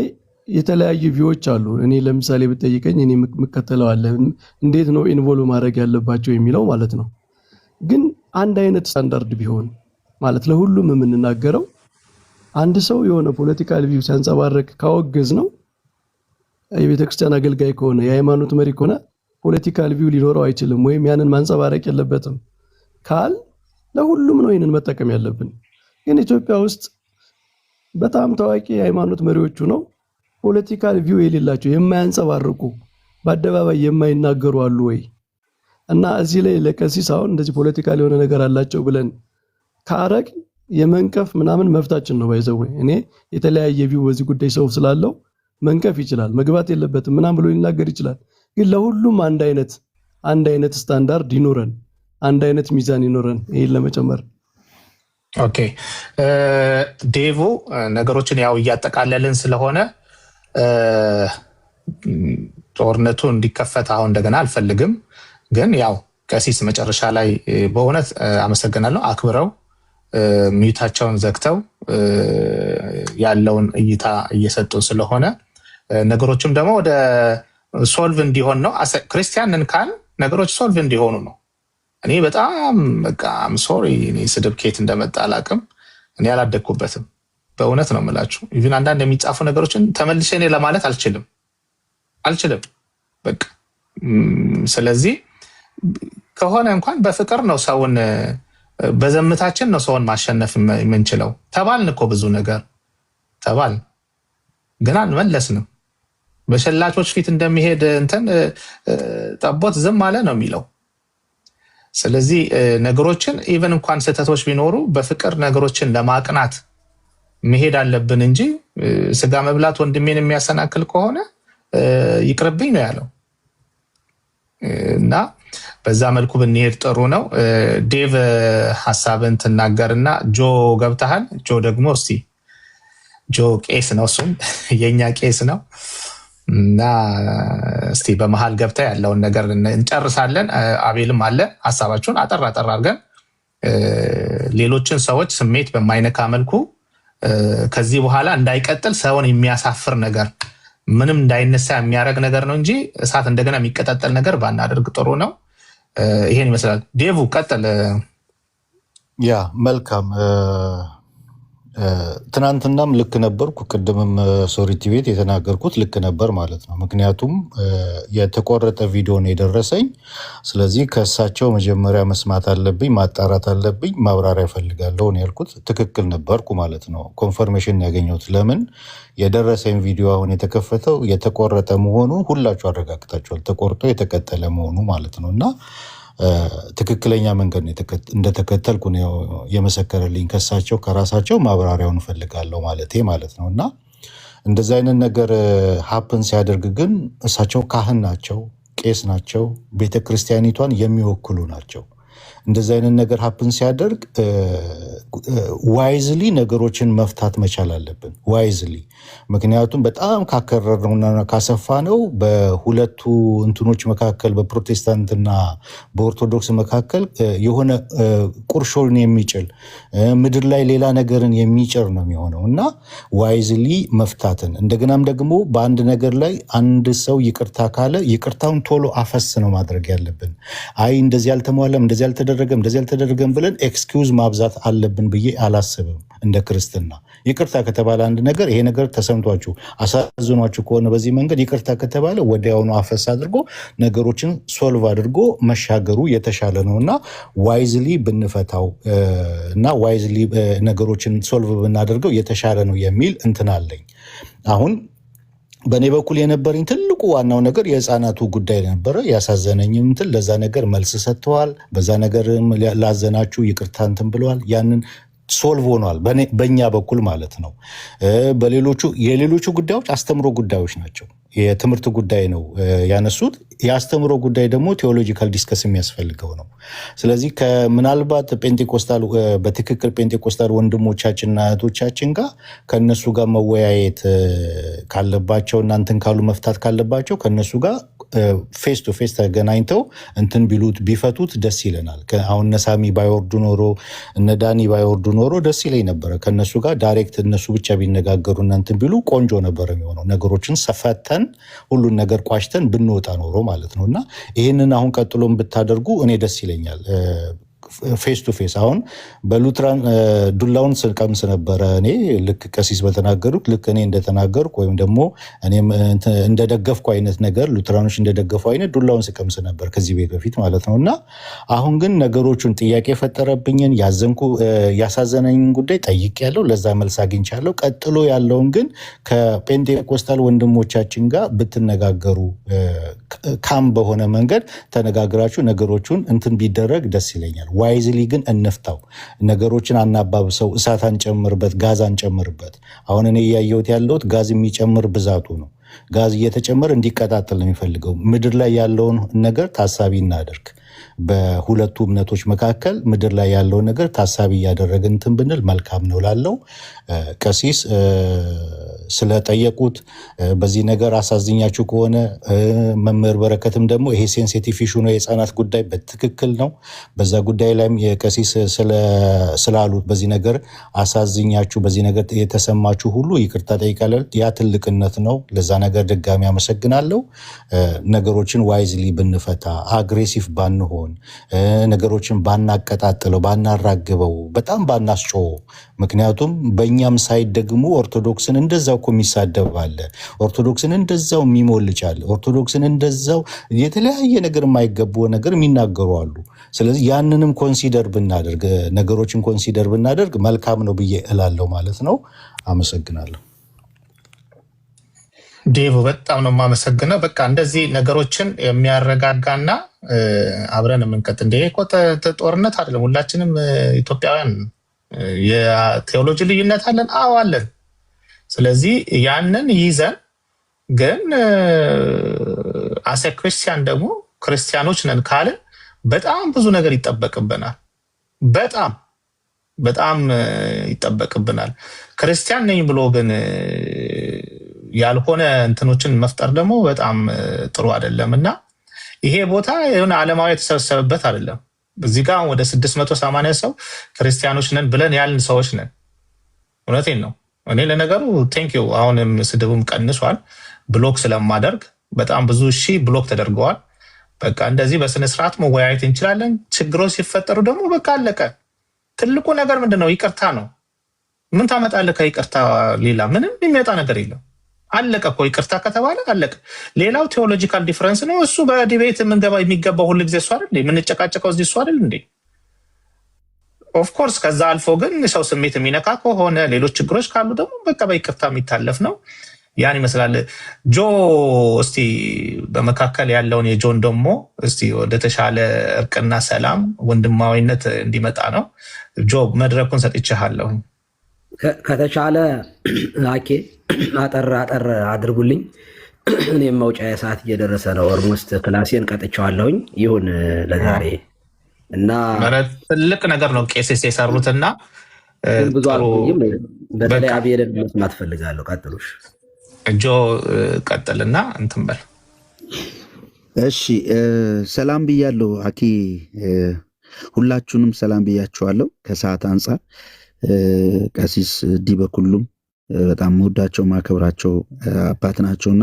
S8: የተለያዩ ቪዎች አሉ። እኔ ለምሳሌ ብጠይቀኝ እኔ የምከተለው አለ እንዴት ነው ኢንቮልቭ ማድረግ ያለባቸው የሚለው ማለት ነው። ግን አንድ አይነት ስታንዳርድ ቢሆን ማለት ለሁሉም የምንናገረው አንድ ሰው የሆነ ፖለቲካል ቪው ሲያንጸባርቅ ካወገዝ ነው የቤተክርስቲያን አገልጋይ ከሆነ የሃይማኖት መሪ ከሆነ ፖለቲካል ቪው ሊኖረው አይችልም ወይም ያንን ማንጸባረቅ የለበትም ካል ለሁሉም ነው ይሄንን መጠቀም ያለብን። ግን ኢትዮጵያ ውስጥ በጣም ታዋቂ የሃይማኖት መሪዎቹ ነው ፖለቲካል ቪው የሌላቸው የማያንጸባርቁ በአደባባይ የማይናገሩ አሉ ወይ? እና እዚህ ላይ ለቀሲስ አሁን እንደዚህ ፖለቲካል የሆነ ነገር አላቸው ብለን ካረግ የመንቀፍ ምናምን መፍታችን ነው ባይዘው። እኔ የተለያየ ቪው በዚህ ጉዳይ ሰው ስላለው መንቀፍ ይችላል መግባት የለበትም ምናምን ብሎ ሊናገር ይችላል። ግን ለሁሉም አንድ አይነት ስታንዳርድ ይኖረን፣ አንድ አይነት ሚዛን ይኖረን ይሄን ለመጨመር።
S1: ኦኬ ዴቮ ነገሮችን ያው እያጠቃለልን ስለሆነ ጦርነቱ እንዲከፈት አሁን እንደገና አልፈልግም። ግን ያው ቀሲስ መጨረሻ ላይ በእውነት አመሰግናለሁ አክብረው ሚዩታቸውን ዘግተው ያለውን እይታ እየሰጡን ስለሆነ ነገሮችም ደግሞ ወደ ሶልቭ እንዲሆን ነው። ክርስቲያንን ካል ነገሮች ሶልቭ እንዲሆኑ ነው። እኔ በጣም በቃ አም ሶሪ እኔ ስድብ ኬት እንደመጣ አላቅም። እኔ አላደግኩበትም በእውነት ነው የምላችሁ። ኢቭን አንዳንድ የሚጻፉ ነገሮችን ተመልሼ እኔ ለማለት አልችልም በቃ። ስለዚህ ከሆነ እንኳን በፍቅር ነው ሰውን በዘምታችን ነው ሰውን ማሸነፍ የምንችለው። ተባልን እኮ ብዙ ነገር ተባልን፣ ግን አልመለስንም። በሸላቾች ፊት እንደሚሄድ እንትን ጠቦት ዝም አለ ነው የሚለው። ስለዚህ ነገሮችን ኢቨን እንኳን ስህተቶች ቢኖሩ በፍቅር ነገሮችን ለማቅናት መሄድ አለብን እንጂ ስጋ መብላት ወንድሜን የሚያሰናክል ከሆነ ይቅርብኝ ነው ያለው እና በዛ መልኩ ብንሄድ ጥሩ ነው። ዴቭ ሀሳብን ትናገርና ጆ ገብተሃል። ጆ ደግሞ እስቲ ጆ ቄስ ነው፣ እሱም የኛ ቄስ ነው እና እስቲ በመሃል ገብታ ያለውን ነገር እንጨርሳለን። አቤልም አለ። ሀሳባችሁን አጠር አድርገን ሌሎችን ሰዎች ስሜት በማይነካ መልኩ ከዚህ በኋላ እንዳይቀጥል ሰውን የሚያሳፍር ነገር ምንም እንዳይነሳ የሚያደርግ ነገር ነው እንጂ እሳት እንደገና የሚቀጣጠል ነገር ባናደርግ ጥሩ ነው። ይሄን ይመስላል። ዴቭ ቀጥል።
S9: ያ መልካም። ትናንትናም ልክ ነበርኩ፣ ቅድምም ሶሪቲ ቤት የተናገርኩት ልክ ነበር ማለት ነው። ምክንያቱም የተቆረጠ ቪዲዮ ነው የደረሰኝ። ስለዚህ ከእሳቸው መጀመሪያ መስማት አለብኝ፣ ማጣራት አለብኝ፣ ማብራሪያ እፈልጋለሁ ነው ያልኩት። ትክክል ነበርኩ ማለት ነው። ኮንፈርሜሽን ያገኘሁት ለምን የደረሰኝ ቪዲዮ አሁን የተከፈተው የተቆረጠ መሆኑ ሁላችሁ አረጋግጣችኋል። ተቆርጦ የተቀጠለ መሆኑ ማለት ነው እና ትክክለኛ መንገድ እንደተከተልኩ ነው የመሰከረልኝ። ከሳቸው ከራሳቸው ማብራሪያውን እፈልጋለሁ ማለት ነው እና እንደዚህ አይነት ነገር ሀፕን ሲያደርግ ግን እሳቸው ካህን ናቸው፣ ቄስ ናቸው፣ ቤተክርስቲያኒቷን የሚወክሉ ናቸው። እንደዚህ አይነት ነገር ሀፕን ሲያደርግ ዋይዝሊ ነገሮችን መፍታት መቻል አለብን። ዋይዝሊ ምክንያቱም በጣም ካከረርነውና ካሰፋ ነው በሁለቱ እንትኖች መካከል በፕሮቴስታንትና በኦርቶዶክስ መካከል የሆነ ቁርሾን የሚጭል ምድር ላይ ሌላ ነገርን የሚጭር ነው የሚሆነው እና ዋይዝሊ መፍታትን እንደገናም ደግሞ በአንድ ነገር ላይ አንድ ሰው ይቅርታ ካለ ይቅርታውን ቶሎ አፈስ ነው ማድረግ ያለብን። አይ እንደዚህ አልተሟላም፣ እንደዚህ አልተደረገም ብለን ኤክስኪውዝ ማብዛት አለብን ብዬ አላስብም። እንደ ክርስትና ይቅርታ ከተባለ አንድ ነገር ይሄ ነገር ተሰምቷችሁ አሳዝኗችሁ ከሆነ በዚህ መንገድ ይቅርታ ከተባለ ወዲያውኑ አፈስ አድርጎ ነገሮችን ሶልቭ አድርጎ መሻገሩ የተሻለ ነው እና ዋይዝሊ ብንፈታው እና ዋይዝሊ ነገሮችን ሶልቭ ብናደርገው የተሻለ ነው የሚል እንትን አለኝ። አሁን በእኔ በኩል የነበረኝ ትልቁ ዋናው ነገር የህፃናቱ ጉዳይ ነበረ። ያሳዘነኝም እንትን ለዛ ነገር መልስ ሰጥተዋል። በዛ ነገር ላዘናችሁ ይቅርታ እንትን ብለዋል። ያንን ሶልቭ ሆኗል በእኛ በኩል ማለት ነው። የሌሎቹ ጉዳዮች አስተምሮ ጉዳዮች ናቸው። የትምህርት ጉዳይ ነው ያነሱት። የአስተምሮ ጉዳይ ደግሞ ቴዎሎጂካል ዲስከስ የሚያስፈልገው ነው። ስለዚህ ምናልባት ጴንጤኮስታል በትክክል ጴንጤኮስታል ወንድሞቻችንና እህቶቻችን ጋር ከነሱ ጋር መወያየት ካለባቸው እናንተን ካሉ መፍታት ካለባቸው ከነሱ ጋር ፌስ ቱ ፌስ ተገናኝተው እንትን ቢፈቱት ደስ ይለናል። አሁን እነ ሳሚ ባይወርዱ ኖሮ እነ ዳኒ ባይወርዱ ኖሮ ደስ ይለኝ ነበረ። ከነሱ ጋር ዳይሬክት እነሱ ብቻ ቢነጋገሩ እንትን ቢሉ ቆንጆ ነበር የሚሆነው። ነገሮችን ሰፈተን ሁሉን ነገር ቋጭተን ብንወጣ ኖሮ ማለት ነው። እና ይህንን አሁን ቀጥሎም ብታደርጉ እኔ ደስ ይለኛል። ፌስ ቱ ፌስ አሁን በሉትራን ዱላውን ስቀምስ ነበረ። እኔ ልክ ቀሲስ በተናገሩት ልክ እኔ እንደተናገርኩ ወይም ደግሞ እኔም እንደደገፍኩ አይነት ነገር ሉትራኖች እንደደገፉ አይነት ዱላውን ስቀምስ ነበር ከዚህ ቤት በፊት ማለት ነው። እና አሁን ግን ነገሮቹን ጥያቄ የፈጠረብኝን ያሳዘነኝን ጉዳይ ጠይቄያለሁ፣ ለዛ መልስ አግኝቻለሁ። ቀጥሎ ያለውን ግን ከፔንቴኮስታል ወንድሞቻችን ጋር ብትነጋገሩ ካም በሆነ መንገድ ተነጋግራችሁ ነገሮቹን እንትን ቢደረግ ደስ ይለኛል። ዋይዝሊ ግን እንፍታው። ነገሮችን አናባብሰው፣ እሳት አንጨምርበት፣ ጋዝ አንጨምርበት። አሁን እኔ እያየሁት ያለሁት ጋዝ የሚጨምር ብዛቱ ነው። ጋዝ እየተጨመረ እንዲቀጣጠል ነው የሚፈልገው። ምድር ላይ ያለውን ነገር ታሳቢ እናደርግ። በሁለቱ እምነቶች መካከል ምድር ላይ ያለውን ነገር ታሳቢ እያደረግን እንትን ብንል መልካም ነው ላለው ቀሲስ ስለጠየቁት በዚህ ነገር አሳዝኛችሁ ከሆነ መምህር በረከትም ደግሞ ይሄ ሴንሲቲቭ ኢሹ ነው፣ የህፃናት ጉዳይ በትክክል ነው። በዛ ጉዳይ ላይም የቀሲስ ስላሉት በዚህ ነገር አሳዝኛችሁ በዚህ ነገር የተሰማችሁ ሁሉ ይቅርታ ጠይቃለሁ። ያ ትልቅነት ነው። ለዛ ነገር ድጋሚ አመሰግናለሁ። ነገሮችን ዋይዝሊ ብንፈታ፣ አግሬሲቭ ባንሆን፣ ነገሮችን ባናቀጣጥለው፣ ባናራግበው፣ በጣም ባናስጮው። ምክንያቱም በእኛም ሳይድ ደግሞ ኦርቶዶክስን እንደዛው እኮ የሚሳደብ አለ። ኦርቶዶክስን እንደዛው የሚሞልጭ አለ። ኦርቶዶክስን እንደዛው የተለያየ ነገር የማይገባው ነገር የሚናገሩ አሉ። ስለዚህ ያንንም ኮንሲደር ብናደርግ፣ ነገሮችን ኮንሲደር ብናደርግ መልካም ነው ብዬ እላለሁ ማለት ነው። አመሰግናለሁ።
S1: ዴቭ በጣም ነው የማመሰግነው። በቃ እንደዚህ ነገሮችን የሚያረጋጋና አብረን የምንቀጥል እንደ እኮ ጦርነት አይደለም። ሁላችንም ኢትዮጵያውያን የቴዎሎጂ ልዩነት አለን። አዎ አለን። ስለዚህ ያንን ይዘን ግን አሰ ክርስቲያን ደግሞ ክርስቲያኖች ነን ካልን በጣም ብዙ ነገር ይጠበቅብናል። በጣም ይጠበቅብናል። ክርስቲያን ነኝ ብሎ ግን ያልሆነ እንትኖችን መፍጠር ደግሞ በጣም ጥሩ አይደለም እና ይሄ ቦታ የሆነ ዓለማዊ የተሰበሰበበት አይደለም። እዚህ ጋር ወደ 680 ሰው ክርስቲያኖች ነን ብለን ያልን ሰዎች ነን። እውነቴን ነው። እኔ ለነገሩ ቴንኪው አሁንም ስድቡም ቀንሷል። ብሎክ ስለማደርግ በጣም ብዙ ብሎክ ተደርገዋል። በቃ እንደዚህ በስነ ስርዓት መወያየት እንችላለን። ችግሮች ሲፈጠሩ ደግሞ በቃ አለቀ። ትልቁ ነገር ምንድነው? ይቅርታ ነው። ምን ታመጣለህ ከይቅርታ ሌላ? ምንም የሚመጣ ነገር የለም። አለቀ እኮ ይቅርታ ከተባለ አለቀ። ሌላው ቴዎሎጂካል ዲፈረንስ ነው። እሱ በዲቤት የሚገባው ሁሉ ጊዜ እሱ አይደል እንዴ? የምንጨቃጨቀው እዚህ እሱ አይደል እንዴ? ኦፍኮርስ ከዛ አልፎ ግን ሰው ስሜት የሚነካ ከሆነ ሌሎች ችግሮች ካሉ ደግሞ በቃ በይቅርታ የሚታለፍ ነው። ያን ይመስላል። ጆ እስቲ በመካከል ያለውን የጆን ደግሞ እስቲ ወደ ተሻለ እርቅና ሰላም ወንድማዊነት እንዲመጣ ነው። ጆ መድረኩን ሰጥቼሃለሁ።
S5: ከተቻለ አኬ አጠር አድርጉልኝ። እኔም መውጫ ሰዓት እየደረሰ ነው። ኦልሞስት ክላሴን ቀጥቼዋለሁኝ። ይሁን ለዛሬ እና
S1: ትልቅ ነገር ነው ቄሴስ የሰሩትና
S5: ብዙ አልቆይም። በተለይ አብየደን መስማት ፈልጋለሁ። ቀጥሉሽ
S1: ጆ ቀጥልና እንትን በል።
S2: እሺ ሰላም ብያለሁ አኬ፣ ሁላችሁንም ሰላም ብያችኋለሁ። ከሰዓት አንጻር ቀሲስ ዲበኩሉም በጣም መወዳቸው ማከብራቸው አባት ናቸውና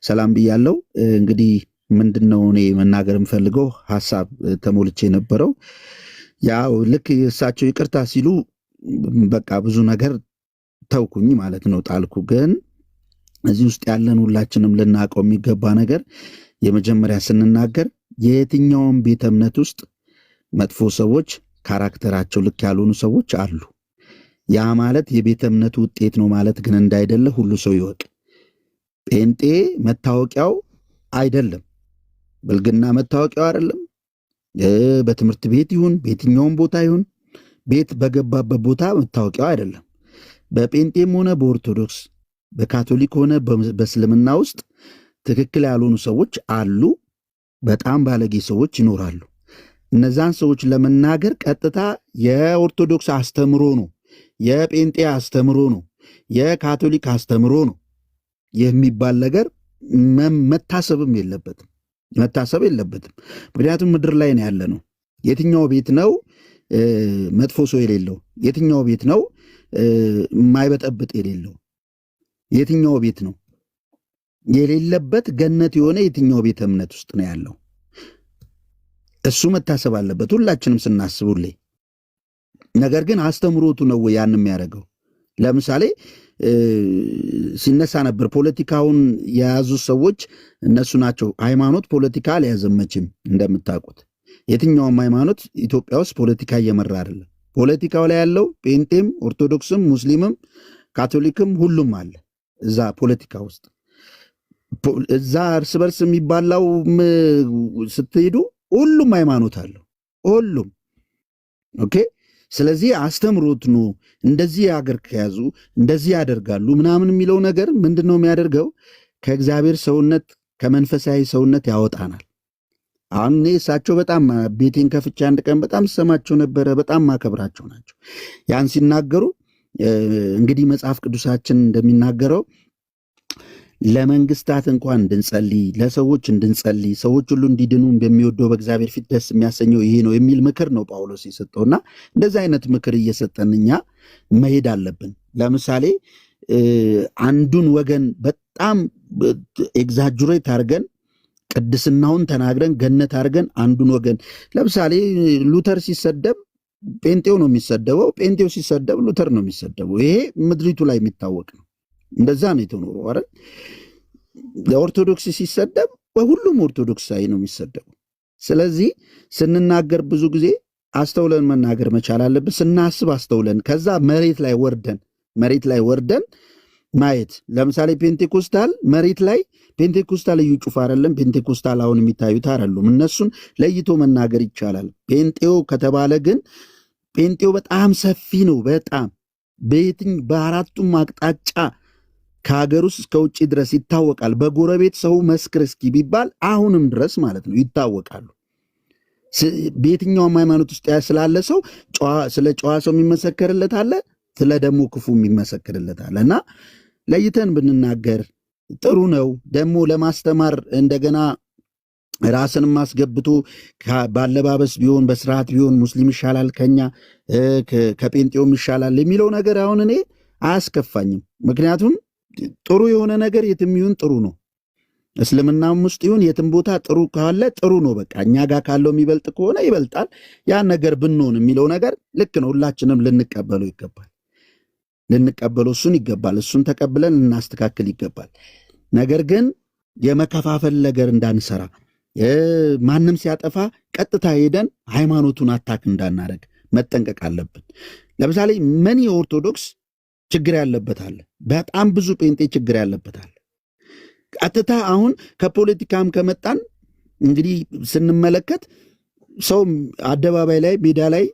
S2: ሰላም ብያለሁ። እንግዲህ ምንድነው እኔ መናገር የምፈልገው ሀሳብ ተሞልቼ የነበረው ያው ልክ እሳቸው ይቅርታ ሲሉ በቃ ብዙ ነገር ተውኩኝ ማለት ነው፣ ጣልኩ። ግን እዚህ ውስጥ ያለን ሁላችንም ልናውቀው የሚገባ ነገር የመጀመሪያ ስንናገር የየትኛውም ቤተ እምነት ውስጥ መጥፎ ሰዎች፣ ካራክተራቸው ልክ ያልሆኑ ሰዎች አሉ። ያ ማለት የቤተ እምነቱ ውጤት ነው ማለት ግን እንዳይደለ ሁሉ ሰው ይወቅ። ጴንጤ መታወቂያው አይደለም፣ ብልግና መታወቂያው አይደለም። በትምህርት ቤት ይሁን በየትኛውም ቦታ ይሁን ቤት በገባበት ቦታ መታወቂያው አይደለም። በጴንጤም ሆነ በኦርቶዶክስ በካቶሊክ ሆነ በእስልምና ውስጥ ትክክል ያልሆኑ ሰዎች አሉ። በጣም ባለጌ ሰዎች ይኖራሉ። እነዛን ሰዎች ለመናገር ቀጥታ የኦርቶዶክስ አስተምሮ ነው፣ የጴንጤ አስተምሮ ነው፣ የካቶሊክ አስተምሮ ነው የሚባል ነገር መታሰብ የለበትም። ምክንያቱም ምድር ላይ ነው ያለ ነው። የትኛው ቤት ነው መጥፎ ሰው የሌለው? የትኛው ቤት ነው የማይበጠብጥ የሌለው? የትኛው ቤት ነው የሌለበት ገነት የሆነ የትኛው ቤተ እምነት ውስጥ ነው ያለው? እሱ መታሰብ አለበት ሁላችንም ስናስቡልኝ። ነገር ግን አስተምሮቱ ነው ያን የሚያደርገው። ለምሳሌ ሲነሳ ነበር ፖለቲካውን የያዙ ሰዎች እነሱ ናቸው። ሃይማኖት ፖለቲካ አልያዘመችም። እንደምታውቁት የትኛውም ሃይማኖት ኢትዮጵያ ውስጥ ፖለቲካ እየመራ አይደለም። ፖለቲካው ላይ ያለው ጴንጤም፣ ኦርቶዶክስም፣ ሙስሊምም፣ ካቶሊክም ሁሉም አለ እዛ ፖለቲካ ውስጥ። እዛ እርስ በርስ የሚባላው ስትሄዱ ሁሉም ሃይማኖት አለው ሁሉም። ኦኬ። ስለዚህ አስተምሮት ነው እንደዚህ ሀገር ከያዙ እንደዚህ ያደርጋሉ ምናምን የሚለው ነገር ምንድነው የሚያደርገው? ከእግዚአብሔር ሰውነት ከመንፈሳዊ ሰውነት ያወጣናል። አሁን እኔ እሳቸው በጣም ቤቴን ከፍቼ አንድ ቀን በጣም ሰማቸው ነበረ። በጣም ማከብራቸው ናቸው። ያን ሲናገሩ እንግዲህ መጽሐፍ ቅዱሳችን እንደሚናገረው ለመንግስታት እንኳን እንድንጸልይ፣ ለሰዎች እንድንጸልይ፣ ሰዎች ሁሉ እንዲድኑ በሚወደው በእግዚአብሔር ፊት ደስ የሚያሰኘው ይሄ ነው የሚል ምክር ነው ጳውሎስ የሰጠውና እንደዚህ አይነት ምክር እየሰጠን እኛ መሄድ አለብን። ለምሳሌ አንዱን ወገን በጣም ኤግዛጁሬት አድርገን ቅድስናውን ተናግረን ገነት አድርገን አንዱን ወገን ለምሳሌ ሉተር ሲሰደብ ጴንጤው ነው የሚሰደበው፣ ጴንጤው ሲሰደብ ሉተር ነው የሚሰደበው። ይሄ ምድሪቱ ላይ የሚታወቅ ነው። እንደዛ ነው የተኖረው አይደል? ለኦርቶዶክስ ሲሰደብ በሁሉም ኦርቶዶክሳዊ ነው የሚሰደበው። ስለዚህ ስንናገር ብዙ ጊዜ አስተውለን መናገር መቻል አለብን። ስናስብ አስተውለን ከዛ መሬት ላይ ወርደን ማየት። ለምሳሌ ፔንቴኮስታል መሬት ላይ ፔንቴኮስታል እዩ ጩፋ አይደለም። ፔንቴኮስታል አሁን የሚታዩት አይደሉም። እነሱን ለይቶ መናገር ይቻላል። ጴንጤው ከተባለ ግን ጴንጤው በጣም ሰፊ ነው። በጣም በአራቱም አቅጣጫ ከሀገር ውስጥ እስከ ውጭ ድረስ ይታወቃል። በጎረቤት ሰው መስክር እስኪ ቢባል አሁንም ድረስ ማለት ነው ይታወቃሉ። በየትኛውም ሃይማኖት ውስጥ ስላለ ሰው ስለ ጨዋ ሰው የሚመሰከርለት አለ፣ ስለ ደግሞ ክፉ የሚመሰክርለት አለ። እና ለይተን ብንናገር ጥሩ ነው። ደግሞ ለማስተማር እንደገና ራስንም አስገብቶ ባለባበስ ቢሆን በስርዓት ቢሆን ሙስሊም ይሻላል ከኛ ከጴንጤውም ይሻላል የሚለው ነገር አሁን እኔ አያስከፋኝም። ምክንያቱም ጥሩ የሆነ ነገር የትም ይሁን ጥሩ ነው። እስልምናም ውስጥ ይሁን የትም ቦታ ጥሩ ካለ ጥሩ ነው። በቃ እኛ ጋር ካለው የሚበልጥ ከሆነ ይበልጣል። ያን ነገር ብንሆን የሚለው ነገር ልክ ነው። ሁላችንም ልንቀበለው እሱን ይገባል። እሱን ተቀብለን ልናስተካክል ይገባል። ነገር ግን የመከፋፈል ነገር እንዳንሰራ፣ ማንም ሲያጠፋ ቀጥታ ሄደን ሃይማኖቱን አታክ እንዳናረግ መጠንቀቅ አለብን። ለምሳሌ ምን የኦርቶዶክስ ችግር ያለበት አለ፣ በጣም ብዙ ጴንጤ ችግር ያለበት አለ። ቀጥታ አሁን ከፖለቲካም ከመጣን እንግዲህ ስንመለከት ሰው አደባባይ ላይ ሜዳ ላይ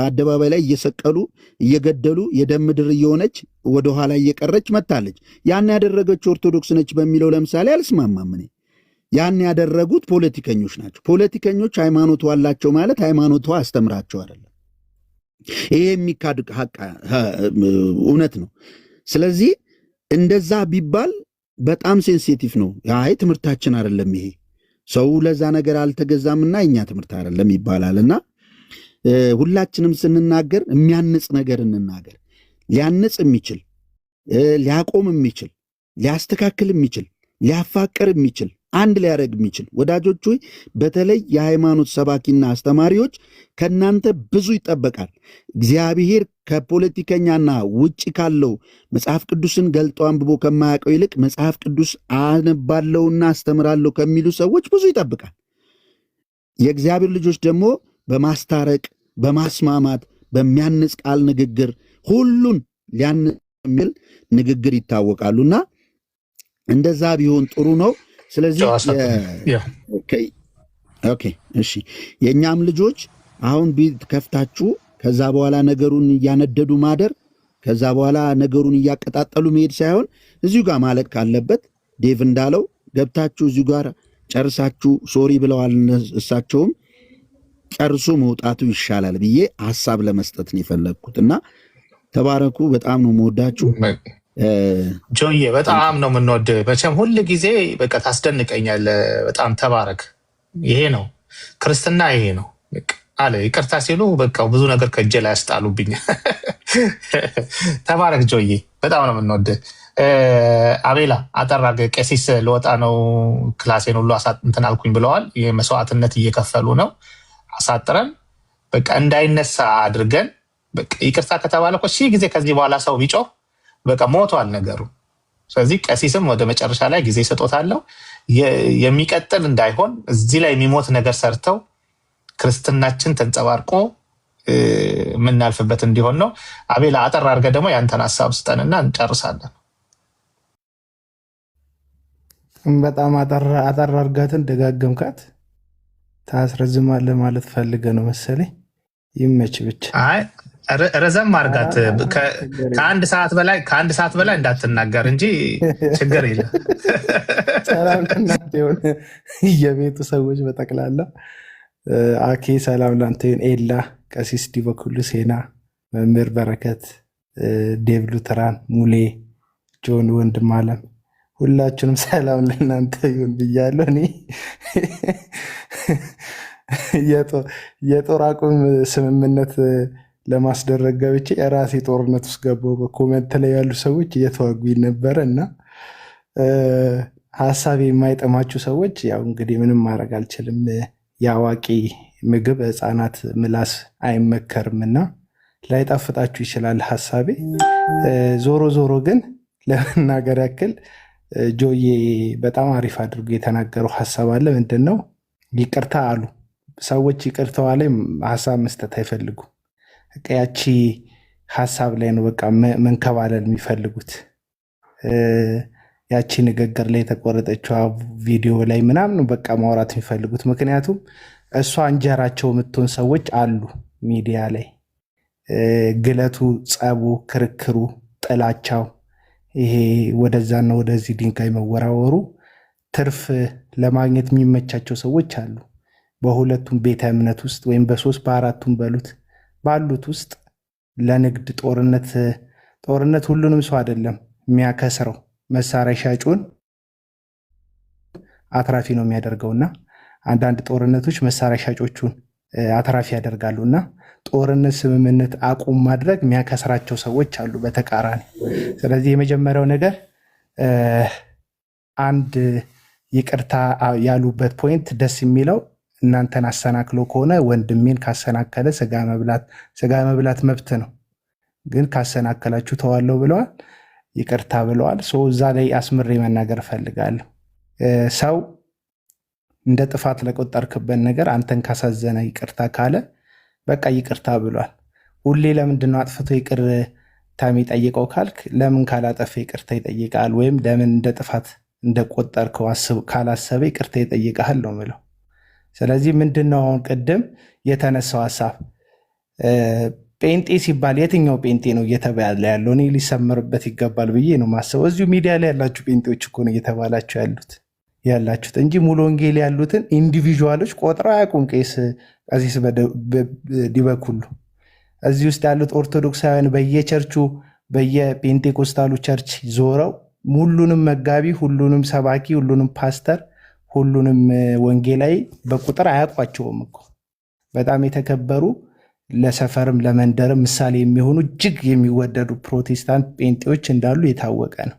S2: አደባባይ ላይ እየሰቀሉ እየገደሉ የደም ምድር እየሆነች ወደኋላ እየቀረች መታለች። ያን ያደረገች ኦርቶዶክስ ነች በሚለው ለምሳሌ አልስማማም እኔ። ያን ያደረጉት ፖለቲከኞች ናቸው። ፖለቲከኞች ሃይማኖቱ አላቸው ማለት ሃይማኖቱ አስተምራቸው አይደለም። ይሄ የሚካድ እውነት ነው። ስለዚህ እንደዛ ቢባል በጣም ሴንሲቲቭ ነው። አይ ትምህርታችን አይደለም ይሄ፣ ሰው ለዛ ነገር አልተገዛምና እኛ ትምህርት አይደለም ይባላልና ሁላችንም ስንናገር የሚያንጽ ነገር እንናገር። ሊያንጽ የሚችል ሊያቆም የሚችል ሊያስተካክል የሚችል ሊያፋቅር የሚችል አንድ ሊያደርግ የሚችል ወዳጆች ሆይ፣ በተለይ የሃይማኖት ሰባኪና አስተማሪዎች ከእናንተ ብዙ ይጠበቃል። እግዚአብሔር ከፖለቲከኛና ውጭ ካለው መጽሐፍ ቅዱስን ገልጦ አንብቦ ከማያውቀው ይልቅ መጽሐፍ ቅዱስ አነባለሁና አስተምራለሁ ከሚሉ ሰዎች ብዙ ይጠብቃል። የእግዚአብሔር ልጆች ደግሞ በማስታረቅ በማስማማት በሚያንጽ ቃል ንግግር ሁሉን ሊያንጽ የሚል ንግግር ይታወቃሉና እንደዛ ቢሆን ጥሩ ነው። ስለዚህ ኦኬ እሺ፣ የእኛም ልጆች አሁን ቤት ከፍታችሁ ከዛ በኋላ ነገሩን እያነደዱ ማደር፣ ከዛ በኋላ ነገሩን እያቀጣጠሉ መሄድ ሳይሆን እዚሁ ጋር ማለቅ ካለበት ዴቭ እንዳለው ገብታችሁ እዚሁ ጋር ጨርሳችሁ ሶሪ ብለዋል እሳቸውም ጨርሶ መውጣቱ ይሻላል ብዬ ሐሳብ ለመስጠት ነው የፈለግኩትና ተባረኩ። በጣም ነው የምወዳችሁ።
S1: ጆዬ በጣም ነው የምንወድ። መቼም ሁል ጊዜ በቃ ታስደንቀኛለህ። በጣም ተባረክ። ይሄ ነው ክርስትና፣ ይሄ ነው አለ። ይቅርታ ሲሉ በቃ ብዙ ነገር ከእጄ ላይ ያስጣሉብኝ። ተባረክ ጆዬ፣ በጣም ነው የምንወድ። አቤላ አጠራ ቀሲስ ልወጣ ነው ክላሴን ሁሉ እንትን አልኩኝ ብለዋል። ይህ መስዋዕትነት እየከፈሉ ነው። አሳጥረን በቃ እንዳይነሳ አድርገን በቃ ይቅርታ ከተባለ እኮ ሺህ ጊዜ ከዚህ በኋላ ሰው ቢጮህ በቃ ሞቷል ነገሩ። ስለዚህ ቀሲስም ወደ መጨረሻ ላይ ጊዜ ሰጦታለሁ የሚቀጥል እንዳይሆን እዚህ ላይ የሚሞት ነገር ሰርተው ክርስትናችን ተንጸባርቆ የምናልፍበት እንዲሆን ነው። አቤላ አጠር አድርገህ ደግሞ ያንተን ሀሳብ ስጠንና እንጨርሳለን።
S10: በጣም አጠር አድርጋትን ደጋገምካት ታስረዝማለህ ማለት ፈልገ ነው መሰለኝ። ይመች ብቻ።
S1: አይ ረዘም አድርጋት ከአንድ ሰዓት በላይ እንዳትናገር እንጂ ችግር የለም።
S10: ሰላም ለእናንተ ይሁን የቤቱ ሰዎች በጠቅላላ። አኬ ሰላም ለአንተ ይሁን። ኤላ፣ ቀሲስ ዲበኩሉ፣ ሴና፣ መምህር በረከት፣ ዴቭ ሉተራን፣ ሙሌ፣ ጆን፣ ወንድም አለም ሁላችሁንም ሰላም ለእናንተ ይሁን ብያለሁ። እኔ የጦር አቁም ስምምነት ለማስደረግ ገብቼ የራሴ ጦርነት ውስጥ ገባሁ። በኮመንት ላይ ያሉ ሰዎች እየተዋጉኝ ነበረ እና ሀሳብ የማይጠማችሁ ሰዎች ያው እንግዲህ ምንም ማድረግ አልችልም። የአዋቂ ምግብ ሕፃናት ምላስ አይመከርም እና ላይጣፍጣችሁ ይችላል ሀሳቤ። ዞሮ ዞሮ ግን ለመናገር ያክል ጆዬ በጣም አሪፍ አድርጎ የተናገረው ሀሳብ አለ። ምንድን ነው? ይቅርታ አሉ ሰዎች። ይቅርታዋ ላይ ሀሳብ መስጠት አይፈልጉም። ያቺ ሀሳብ ላይ ነው በቃ መንከባለል የሚፈልጉት። ያቺ ንግግር ላይ የተቆረጠችው ቪዲዮ ላይ ምናምን በቃ ማውራት የሚፈልጉት። ምክንያቱም እሷ እንጀራቸው የምትሆን ሰዎች አሉ ሚዲያ ላይ። ግለቱ፣ ጸቡ፣ ክርክሩ፣ ጥላቻው፣ ይሄ ወደዛና ወደዚህ ድንጋይ መወራወሩ ትርፍ ለማግኘት የሚመቻቸው ሰዎች አሉ። በሁለቱም ቤተ እምነት ውስጥ ወይም በሶስት በአራቱም ባሉት ውስጥ ለንግድ ጦርነት ሁሉንም ሰው አይደለም የሚያከስረው። መሳሪያ ሻጩን አትራፊ ነው የሚያደርገውና አንዳንድ ጦርነቶች መሳሪያ ሻጮቹን አትራፊ ያደርጋሉና ጦርነት ስምምነት አቁም ማድረግ የሚያከስራቸው ሰዎች አሉ በተቃራኒ። ስለዚህ የመጀመሪያው ነገር አንድ ይቅርታ ያሉበት ፖይንት ደስ የሚለው እናንተን አሰናክሎ ከሆነ ወንድሜን ካሰናከለ ስጋ መብላት መብት ነው፣ ግን ካሰናከላችሁ ተዋለው ብለዋል። ይቅርታ ብለዋል። እዛ ላይ አስምሬ መናገር እፈልጋለሁ። ሰው እንደ ጥፋት ለቆጠርክበት ነገር አንተን ካሳዘነ ይቅርታ ካለ በቃ ይቅርታ ብሏል። ሁሌ ለምንድነው አጥፍቶ ይቅርታ የሚጠይቀው ካልክ፣ ለምን ካላጠፈ ይቅርታ ይጠይቃል? ወይም ለምን እንደ ጥፋት እንደቆጠርከው ካላሰበ ይቅርታ ይጠይቃል ነው ምለው። ስለዚህ ምንድነው አሁን ቅድም የተነሳው ሀሳብ ጴንጤ ሲባል የትኛው ጴንጤ ነው እየተባለ ያለው? እኔ ሊሰመርበት ይገባል ብዬ ነው ማስበው። እዚሁ ሚዲያ ላይ ያላችሁ ጴንጤዎች እኮ ነው እየተባላችሁ ያላችሁት እንጂ ሙሉ ወንጌል ያሉትን ኢንዲቪዥዋሎች ቆጥረው አያውቁም። ቀሲስ ዲበኩሉ እዚህ ውስጥ ያሉት ኦርቶዶክሳውያን በየቸርቹ በየፔንቴኮስታሉ ቸርች ዞረው ሁሉንም መጋቢ፣ ሁሉንም ሰባኪ፣ ሁሉንም ፓስተር፣ ሁሉንም ወንጌላዊ በቁጥር አያውቋቸውም እኮ። በጣም የተከበሩ ለሰፈርም ለመንደርም ምሳሌ የሚሆኑ እጅግ የሚወደዱ ፕሮቴስታንት ጴንጤዎች እንዳሉ የታወቀ ነው።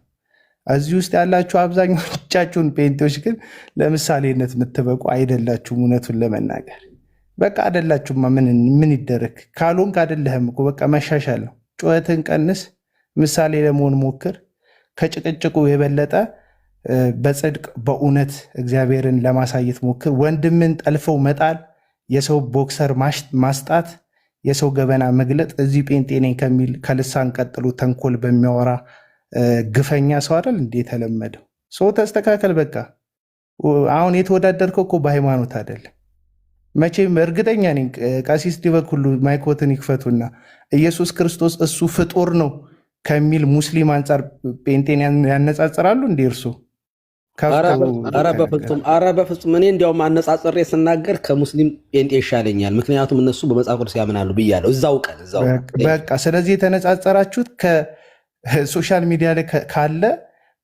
S10: እዚህ ውስጥ ያላችሁ አብዛኞቻችሁን ጴንጤዎች ግን ለምሳሌነት የምትበቁ አይደላችሁም። እውነቱን ለመናገር በቃ አይደላችሁማ። ምን ይደረግ? ካልሆንክ አይደለህም እኮ በቃ መሻሻል ነው። ጩኸትን ቀንስ፣ ምሳሌ ለመሆን ሞክር። ከጭቅጭቁ የበለጠ በጽድቅ በእውነት እግዚአብሔርን ለማሳየት ሞክር። ወንድምን ጠልፈው መጣል፣ የሰው ቦክሰር ማስጣት፣ የሰው ገበና መግለጥ እዚህ ጴንጤ ነኝ ከሚል ከልሳን ቀጥሎ ተንኮል በሚያወራ ግፈኛ ሰው አይደል እንዴ የተለመደው? ሰው ተስተካከል። በቃ አሁን የተወዳደርከው እኮ በሃይማኖት አይደለም። መቼም እርግጠኛ ነኝ ቀሲስ ዲበኩሉ ማይኮትን ይክፈቱና ኢየሱስ ክርስቶስ እሱ ፍጡር ነው ከሚል ሙስሊም አንጻር ጴንጤን ያነጻጽራሉ እንዴ? እርሱ
S5: ኧረ በፍጹም እኔ እንዲያውም አነጻጽሬ ስናገር ከሙስሊም ጴንጤ ይሻለኛል። ምክንያቱም እነሱ በመጽሐፍ ቅዱስ ያምናሉ ብያለሁ። እዛው
S10: በቃ ስለዚህ የተነጻጸራችሁት ከሶሻል ሚዲያ ላይ ካለ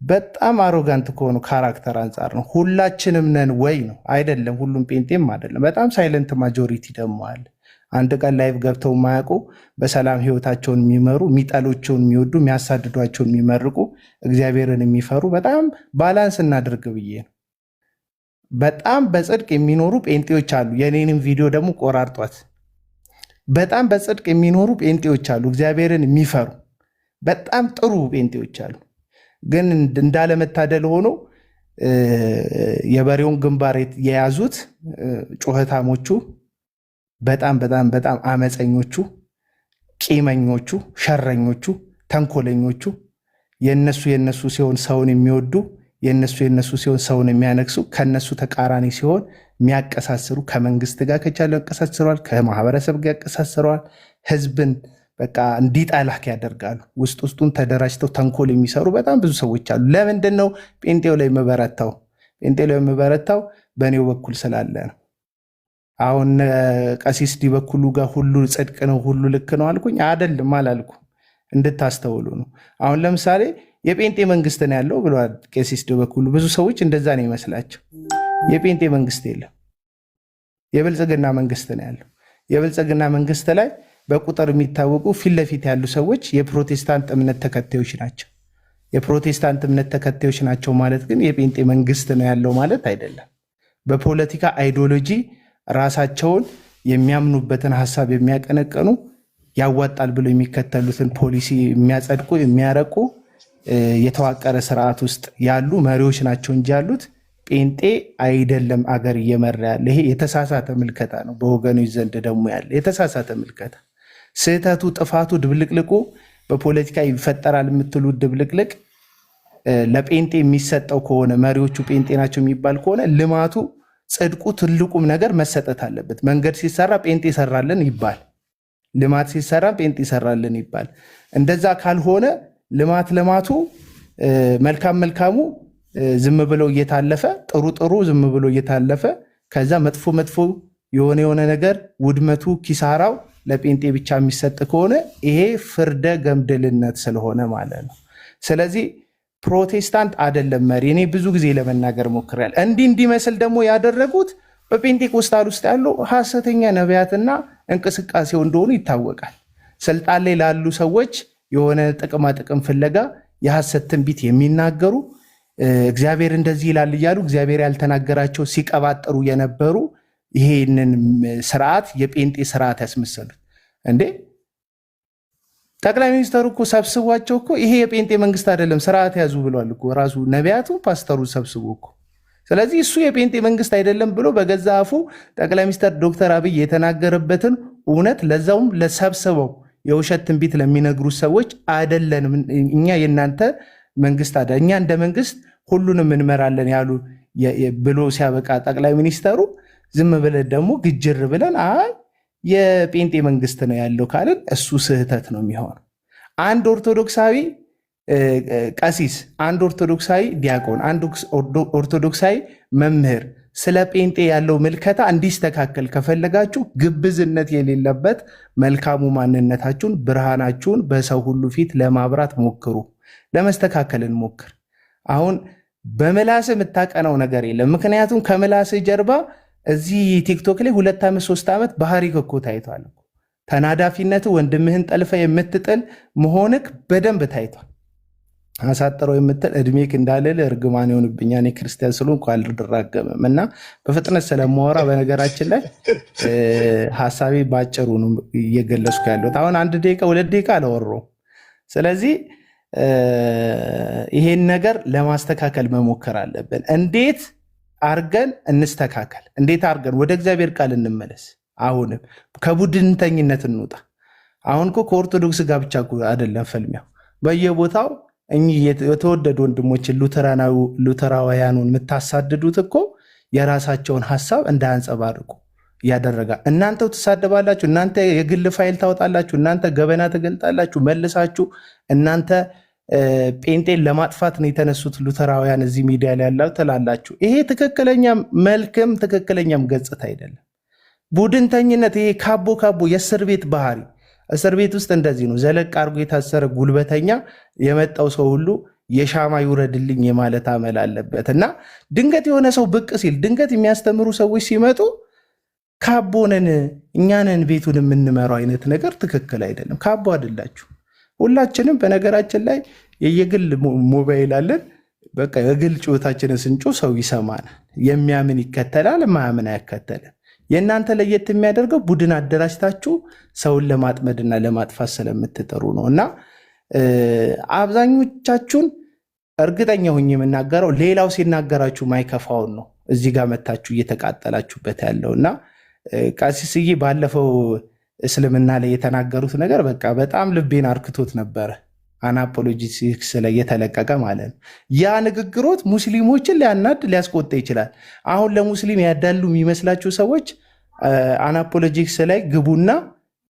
S10: በጣም አሮጋንት ከሆኑ ካራክተር አንጻር ነው። ሁላችንም ነን ወይ ነው አይደለም። ሁሉም ጴንጤም አይደለም። በጣም ሳይለንት ማጆሪቲ ደግሞ አለ። አንድ ቀን ላይቭ ገብተው የማያውቁ በሰላም ህይወታቸውን የሚመሩ የሚጠሎቸውን የሚወዱ የሚያሳድዷቸውን የሚመርቁ እግዚአብሔርን የሚፈሩ በጣም ባላንስ እናድርግ ብዬ ነው። በጣም በጽድቅ የሚኖሩ ጴንጤዎች አሉ። የኔንም ቪዲዮ ደግሞ ቆራርጧት። በጣም በጽድቅ የሚኖሩ ጴንጤዎች አሉ። እግዚአብሔርን የሚፈሩ በጣም ጥሩ ጴንጤዎች አሉ። ግን እንዳለመታደል ሆኖ የበሬውን ግንባር የያዙት ጩኸታሞቹ፣ በጣም በጣም በጣም አመፀኞቹ፣ ቂመኞቹ፣ ሸረኞቹ፣ ተንኮለኞቹ የነሱ ሲሆን ሰውን የሚወዱ የነሱ ሲሆን ሰውን የሚያነግሱ ከነሱ ተቃራኒ ሲሆን የሚያቀሳስሩ ከመንግስት ጋር ከቻለ ያቀሳስረዋል፣ ከማህበረሰብ ጋር ያቀሳስረዋል። ህዝብን በቃ እንዲጣላክ ያደርጋሉ። ውስጡን ተደራጅተው ተንኮል የሚሰሩ በጣም ብዙ ሰዎች አሉ። ለምንድን ነው ጴንጤው ላይ የምበረታው? ጴንጤው ላይ የምበረታው በእኔው በኩል ስላለ ነው። አሁን ቀሲስ ዲበኩሉ ጋር ሁሉ ጽድቅ ነው ሁሉ ልክ ነው አልኩኝ? አይደለም አላልኩም። እንድታስተውሉ ነው። አሁን ለምሳሌ የጴንጤ መንግስት ነው ያለው ብለዋል ቀሲስ ዲበኩሉ። ብዙ ሰዎች እንደዛ ነው ይመስላቸው። የጴንጤ መንግስት የለም፣ የብልጽግና መንግስት ነው ያለው። የብልጽግና መንግስት ላይ በቁጥር የሚታወቁ ፊት ለፊት ያሉ ሰዎች የፕሮቴስታንት እምነት ተከታዮች ናቸው። የፕሮቴስታንት እምነት ተከታዮች ናቸው ማለት ግን የጴንጤ መንግስት ነው ያለው ማለት አይደለም። በፖለቲካ አይዲዮሎጂ ራሳቸውን የሚያምኑበትን ሀሳብ የሚያቀነቀኑ ያዋጣል ብሎ የሚከተሉትን ፖሊሲ የሚያጸድቁ የሚያረቁ የተዋቀረ ስርዓት ውስጥ ያሉ መሪዎች ናቸው እንጂ ያሉት ጴንጤ አይደለም አገር እየመራ ያለ። ይሄ የተሳሳተ ምልከታ ነው። በወገኖች ዘንድ ደግሞ ያለ የተሳሳተ ምልከታ፣ ስህተቱ፣ ጥፋቱ፣ ድብልቅልቁ በፖለቲካ ይፈጠራል የምትሉት ድብልቅልቅ ለጴንጤ የሚሰጠው ከሆነ መሪዎቹ ጴንጤ ናቸው የሚባል ከሆነ ልማቱ፣ ጽድቁ፣ ትልቁም ነገር መሰጠት አለበት። መንገድ ሲሰራ ጴንጤ ይሰራልን ይባል፣ ልማት ሲሰራ ጴንጤ ይሰራልን ይባል። እንደዛ ካልሆነ ልማቱ መልካም መልካሙ ዝም ብለው እየታለፈ ጥሩ ዝም ብሎ እየታለፈ ከዛ መጥፎ የሆነ ነገር ውድመቱ፣ ኪሳራው ለጴንጤ ብቻ የሚሰጥ ከሆነ ይሄ ፍርደ ገምድልነት ስለሆነ ማለት ነው። ስለዚህ ፕሮቴስታንት አይደለም መሪ። እኔ ብዙ ጊዜ ለመናገር ሞክሬያለሁ። እንዲመስል ደግሞ ያደረጉት በጴንጤኮስታል ውስጥ ያሉ ሐሰተኛ ነቢያትና እንቅስቃሴው እንደሆኑ ይታወቃል። ስልጣን ላይ ላሉ ሰዎች የሆነ ጥቅም ፍለጋ የሐሰት ትንቢት የሚናገሩ እግዚአብሔር እንደዚህ ይላል እያሉ እግዚአብሔር ያልተናገራቸው ሲቀባጠሩ የነበሩ ይሄንን ስርዓት የጴንጤ ስርዓት ያስመሰሉት እንዴ። ጠቅላይ ሚኒስተሩ እኮ ሰብስቧቸው እኮ ይሄ የጴንጤ መንግስት አይደለም ስርዓት ያዙ ብሏል እኮ ራሱ ነቢያቱ ፓስተሩ ሰብስቦ እኮ። ስለዚህ እሱ የጴንጤ መንግስት አይደለም ብሎ በገዛ አፉ ጠቅላይ ሚኒስተር ዶክተር አብይ የተናገረበትን እውነት ለዛውም ለሰብስበው የውሸት ትንቢት ለሚነግሩ ሰዎች አይደለንም እኛ የእናንተ መንግስት አደ እኛ እንደ መንግስት ሁሉንም እንመራለን ያሉ ብሎ ሲያበቃ ጠቅላይ ሚኒስተሩ ዝም ብለን ደግሞ ግጅር ብለን አይ የጴንጤ መንግስት ነው ያለው ካልን እሱ ስህተት ነው የሚሆነው። አንድ ኦርቶዶክሳዊ ቀሲስ፣ አንድ ኦርቶዶክሳዊ ዲያቆን፣ አንድ ኦርቶዶክሳዊ መምህር ስለ ጴንጤ ያለው ምልከታ እንዲስተካከል ከፈለጋችሁ ግብዝነት የሌለበት መልካሙ ማንነታችሁን ብርሃናችሁን በሰው ሁሉ ፊት ለማብራት ሞክሩ። ለመስተካከል እንሞክር። አሁን በምላስ የምታቀነው ነገር የለም። ምክንያቱም ከምላስ ጀርባ እዚህ ቲክቶክ ላይ 2 ዓመት 3 ዓመት ባህሪ እኮ ታይቷል። ተናዳፊነት፣ ወንድምህን ጠልፈ የምትጥል መሆንክ በደንብ ታይቷል። አሳጥረው የምትል እድሜክ እንዳልል እርግማን ይሆንብኛ እኔ ክርስቲያን ስለሆንኩ አልደራገምም እና በፍጥነት ስለማወራ በነገራችን ላይ ሀሳቤ ባጭሩ ነው እየገለጽኩ ያለሁት። አሁን 1 ደቂቃ 2 ደቂቃ አላወራሁም። ስለዚህ ይሄን ነገር ለማስተካከል መሞከር አለብን። እንዴት አርገን እንስተካከል? እንዴት አርገን ወደ እግዚአብሔር ቃል እንመለስ? አሁንም ከቡድንተኝነት እንውጣ። አሁን እኮ ከኦርቶዶክስ ጋር ብቻ አይደለም ፈልሚያው፣ በየቦታው እኚህ የተወደዱ ወንድሞችን ሉተራውያኑን የምታሳድዱት እኮ የራሳቸውን ሀሳብ እንዳያንጸባርቁ ያደረጋ እናንተው ትሳደባላችሁ፣ እናንተ የግል ፋይል ታወጣላችሁ፣ እናንተ ገበና ትገልጣላችሁ፣ መልሳችሁ እናንተ ጴንጤን ለማጥፋት ነው የተነሱት ሉተራውያን እዚህ ሚዲያ ላይ ያለው ትላላችሁ። ይሄ ትክክለኛ መልክም ትክክለኛም ገጽታ አይደለም። ቡድንተኝነት፣ ይሄ ካቦ የእስር ቤት ባህሪ። እስር ቤት ውስጥ እንደዚህ ነው። ዘለቅ አድርጎ የታሰረ ጉልበተኛ የመጣው ሰው ሁሉ የሻማ ይውረድልኝ የማለት አመል አለበት እና ድንገት የሆነ ሰው ብቅ ሲል ድንገት የሚያስተምሩ ሰዎች ሲመጡ ካቦነን እኛንን ቤቱን የምንመራው አይነት ነገር ትክክል አይደለም። ካቦ አይደላችሁ። ሁላችንም በነገራችን ላይ የየግል ሞባይል አለን። በቃ የግል ጩኸታችንን ስንጮ ሰው ይሰማናል። የሚያምን ይከተላል፣ ማያምን አይከተልም። የእናንተ ለየት የሚያደርገው ቡድን አደራጅታችሁ ሰውን ለማጥመድና ለማጥፋት ስለምትጠሩ ነው እና አብዛኞቻችሁን እርግጠኛ ሆኜ የምናገረው ሌላው ሲናገራችሁ ማይከፋውን ነው እዚህ ጋር መታችሁ እየተቃጠላችሁበት ያለው እና ቀሲስዬ ባለፈው እስልምና ላይ የተናገሩት ነገር በቃ በጣም ልቤን አርክቶት ነበረ። አናፖሎጂክስ ላይ የተለቀቀ ማለት ነው። ያ ንግግሮት ሙስሊሞችን ሊያናድ ሊያስቆጣ ይችላል። አሁን ለሙስሊም ያዳሉ የሚመስላችሁ ሰዎች አናፖሎጂክስ ላይ ግቡና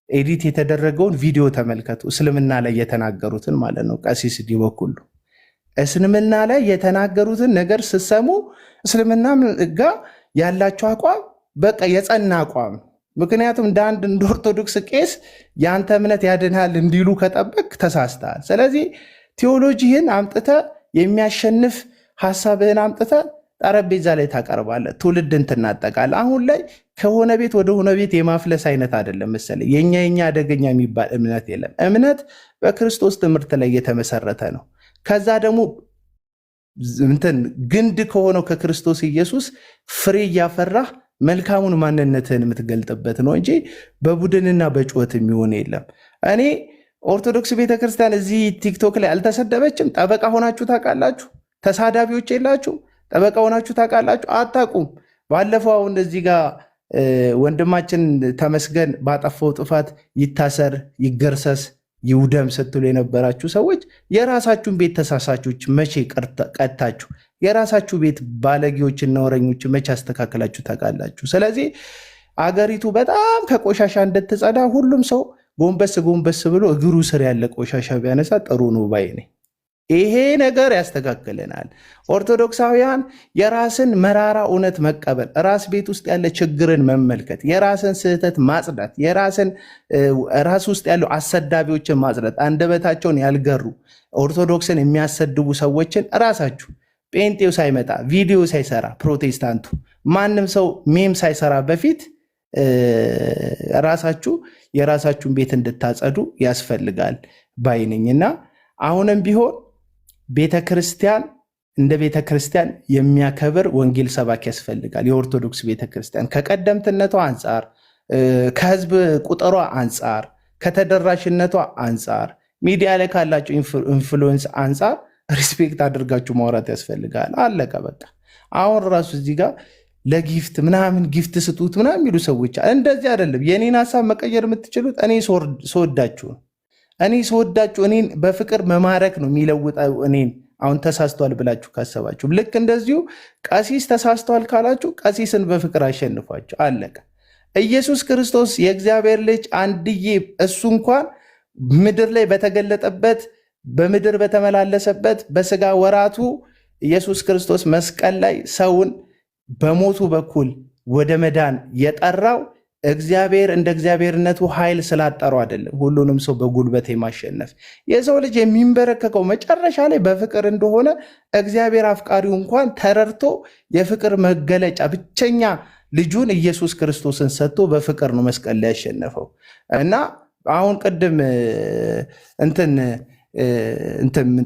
S10: ኤዲት የተደረገውን ቪዲዮ ተመልከቱ። እስልምና ላይ የተናገሩትን ማለት ነው። ቀሲስ ዲበኩሉ እስልምና ላይ የተናገሩትን ነገር ስትሰሙ እስልምና ጋር ያላቸው አቋም በቃ የጸና አቋም ነው። ምክንያቱም እንደ አንድ እንደ ኦርቶዶክስ ቄስ የአንተ እምነት ያድንሃል እንዲሉ ከጠበቅ ተሳስተሃል። ስለዚህ ቴዎሎጂህን አምጥተ የሚያሸንፍ ሀሳብህን አምጥተ ጠረጴዛ ላይ ታቀርባለህ፣ ትውልድን ትናጠቃለህ። አሁን ላይ ከሆነ ቤት ወደ ሆነ ቤት የማፍለስ አይነት አይደለም መሰለኝ። የኛ አደገኛ የሚባል እምነት የለም። እምነት በክርስቶስ ትምህርት ላይ የተመሰረተ ነው። ከዛ ደግሞ ግንድ ከሆነው ከክርስቶስ ኢየሱስ ፍሬ እያፈራህ መልካሙን ማንነትህን የምትገልጥበት ነው እንጂ በቡድንና በጩኸት የሚሆን የለም። እኔ ኦርቶዶክስ ቤተክርስቲያን እዚህ ቲክቶክ ላይ አልተሰደበችም። ጠበቃ ሆናችሁ ታውቃላችሁ? ተሳዳቢዎች የላችሁም? ጠበቃ ሆናችሁ ታውቃላችሁ? አታውቁም። ባለፈው አሁን እዚህ ጋር ወንድማችን ተመስገን ባጠፋው ጥፋት ይታሰር፣ ይገርሰስ፣ ይውደም ስትሉ የነበራችሁ ሰዎች የራሳችሁን ቤት ተሳሳቾች መቼ ቀጣችሁ? የራሳችሁ ቤት ባለጌዎችና ወረኞች መቼ አስተካከላችሁ ታውቃላችሁ? ስለዚህ አገሪቱ በጣም ከቆሻሻ እንድትጸዳ ሁሉም ሰው ጎንበስ ብሎ እግሩ ስር ያለ ቆሻሻ ቢያነሳ ጥሩ ነው ባይ ነኝ። ይሄ ነገር ያስተካክለናል። ኦርቶዶክሳውያን የራስን መራራ እውነት መቀበል፣ ራስ ቤት ውስጥ ያለ ችግርን መመልከት፣ የራስን ስህተት ማጽዳት፣ ራስ ውስጥ ያሉ አሰዳቢዎችን ማጽዳት፣ አንደበታቸውን ያልገሩ ኦርቶዶክስን የሚያሰድቡ ሰዎችን ራሳችሁ ጴንጤው ሳይመጣ ቪዲዮ ሳይሰራ ፕሮቴስታንቱ ማንም ሰው ሜም ሳይሰራ በፊት ራሳችሁ የራሳችሁን ቤት እንድታጸዱ ያስፈልጋል ባይነኝና አሁንም ቢሆን ቤተክርስቲያን እንደ ቤተክርስቲያን የሚያከብር ወንጌል ሰባኪ ያስፈልጋል። የኦርቶዶክስ ቤተክርስቲያን ከቀደምትነቷ አንጻር፣ ከህዝብ ቁጥሯ አንጻር፣ ከተደራሽነቷ አንጻር፣ ሚዲያ ላይ ካላቸው ኢንፍሉዌንስ አንጻር ሪስፔክት አድርጋችሁ ማውራት ያስፈልጋል። አለቀ በቃ። አሁን ራሱ እዚህ ጋር ለጊፍት ምናምን ጊፍት ስጡት ምናምን የሚሉ ሰዎች እንደዚህ አይደለም። የኔን ሀሳብ መቀየር የምትችሉት እኔ ስወዳችሁ ነው። እኔ ስወዳችሁ እኔን በፍቅር መማረክ ነው የሚለውጠው። እኔን አሁን ተሳስቷል ብላችሁ ካሰባችሁ ልክ እንደዚሁ ቀሲስ ተሳስቷል ካላችሁ ቀሲስን በፍቅር አሸንፏቸው። አለቀ። ኢየሱስ ክርስቶስ የእግዚአብሔር ልጅ አንድዬ እሱ እንኳን ምድር ላይ በተገለጠበት በምድር በተመላለሰበት በስጋ ወራቱ ኢየሱስ ክርስቶስ መስቀል ላይ ሰውን በሞቱ በኩል ወደ መዳን የጠራው እግዚአብሔር እንደ እግዚአብሔርነቱ ኃይል ስላጠረው አይደለም። ሁሉንም ሰው በጉልበት የማሸነፍ የሰው ልጅ የሚንበረከከው መጨረሻ ላይ በፍቅር እንደሆነ እግዚአብሔር አፍቃሪው እንኳን ተረድቶ የፍቅር መገለጫ ብቸኛ ልጁን ኢየሱስ ክርስቶስን ሰጥቶ በፍቅር ነው መስቀል ላይ ያሸነፈው እና አሁን ቅድም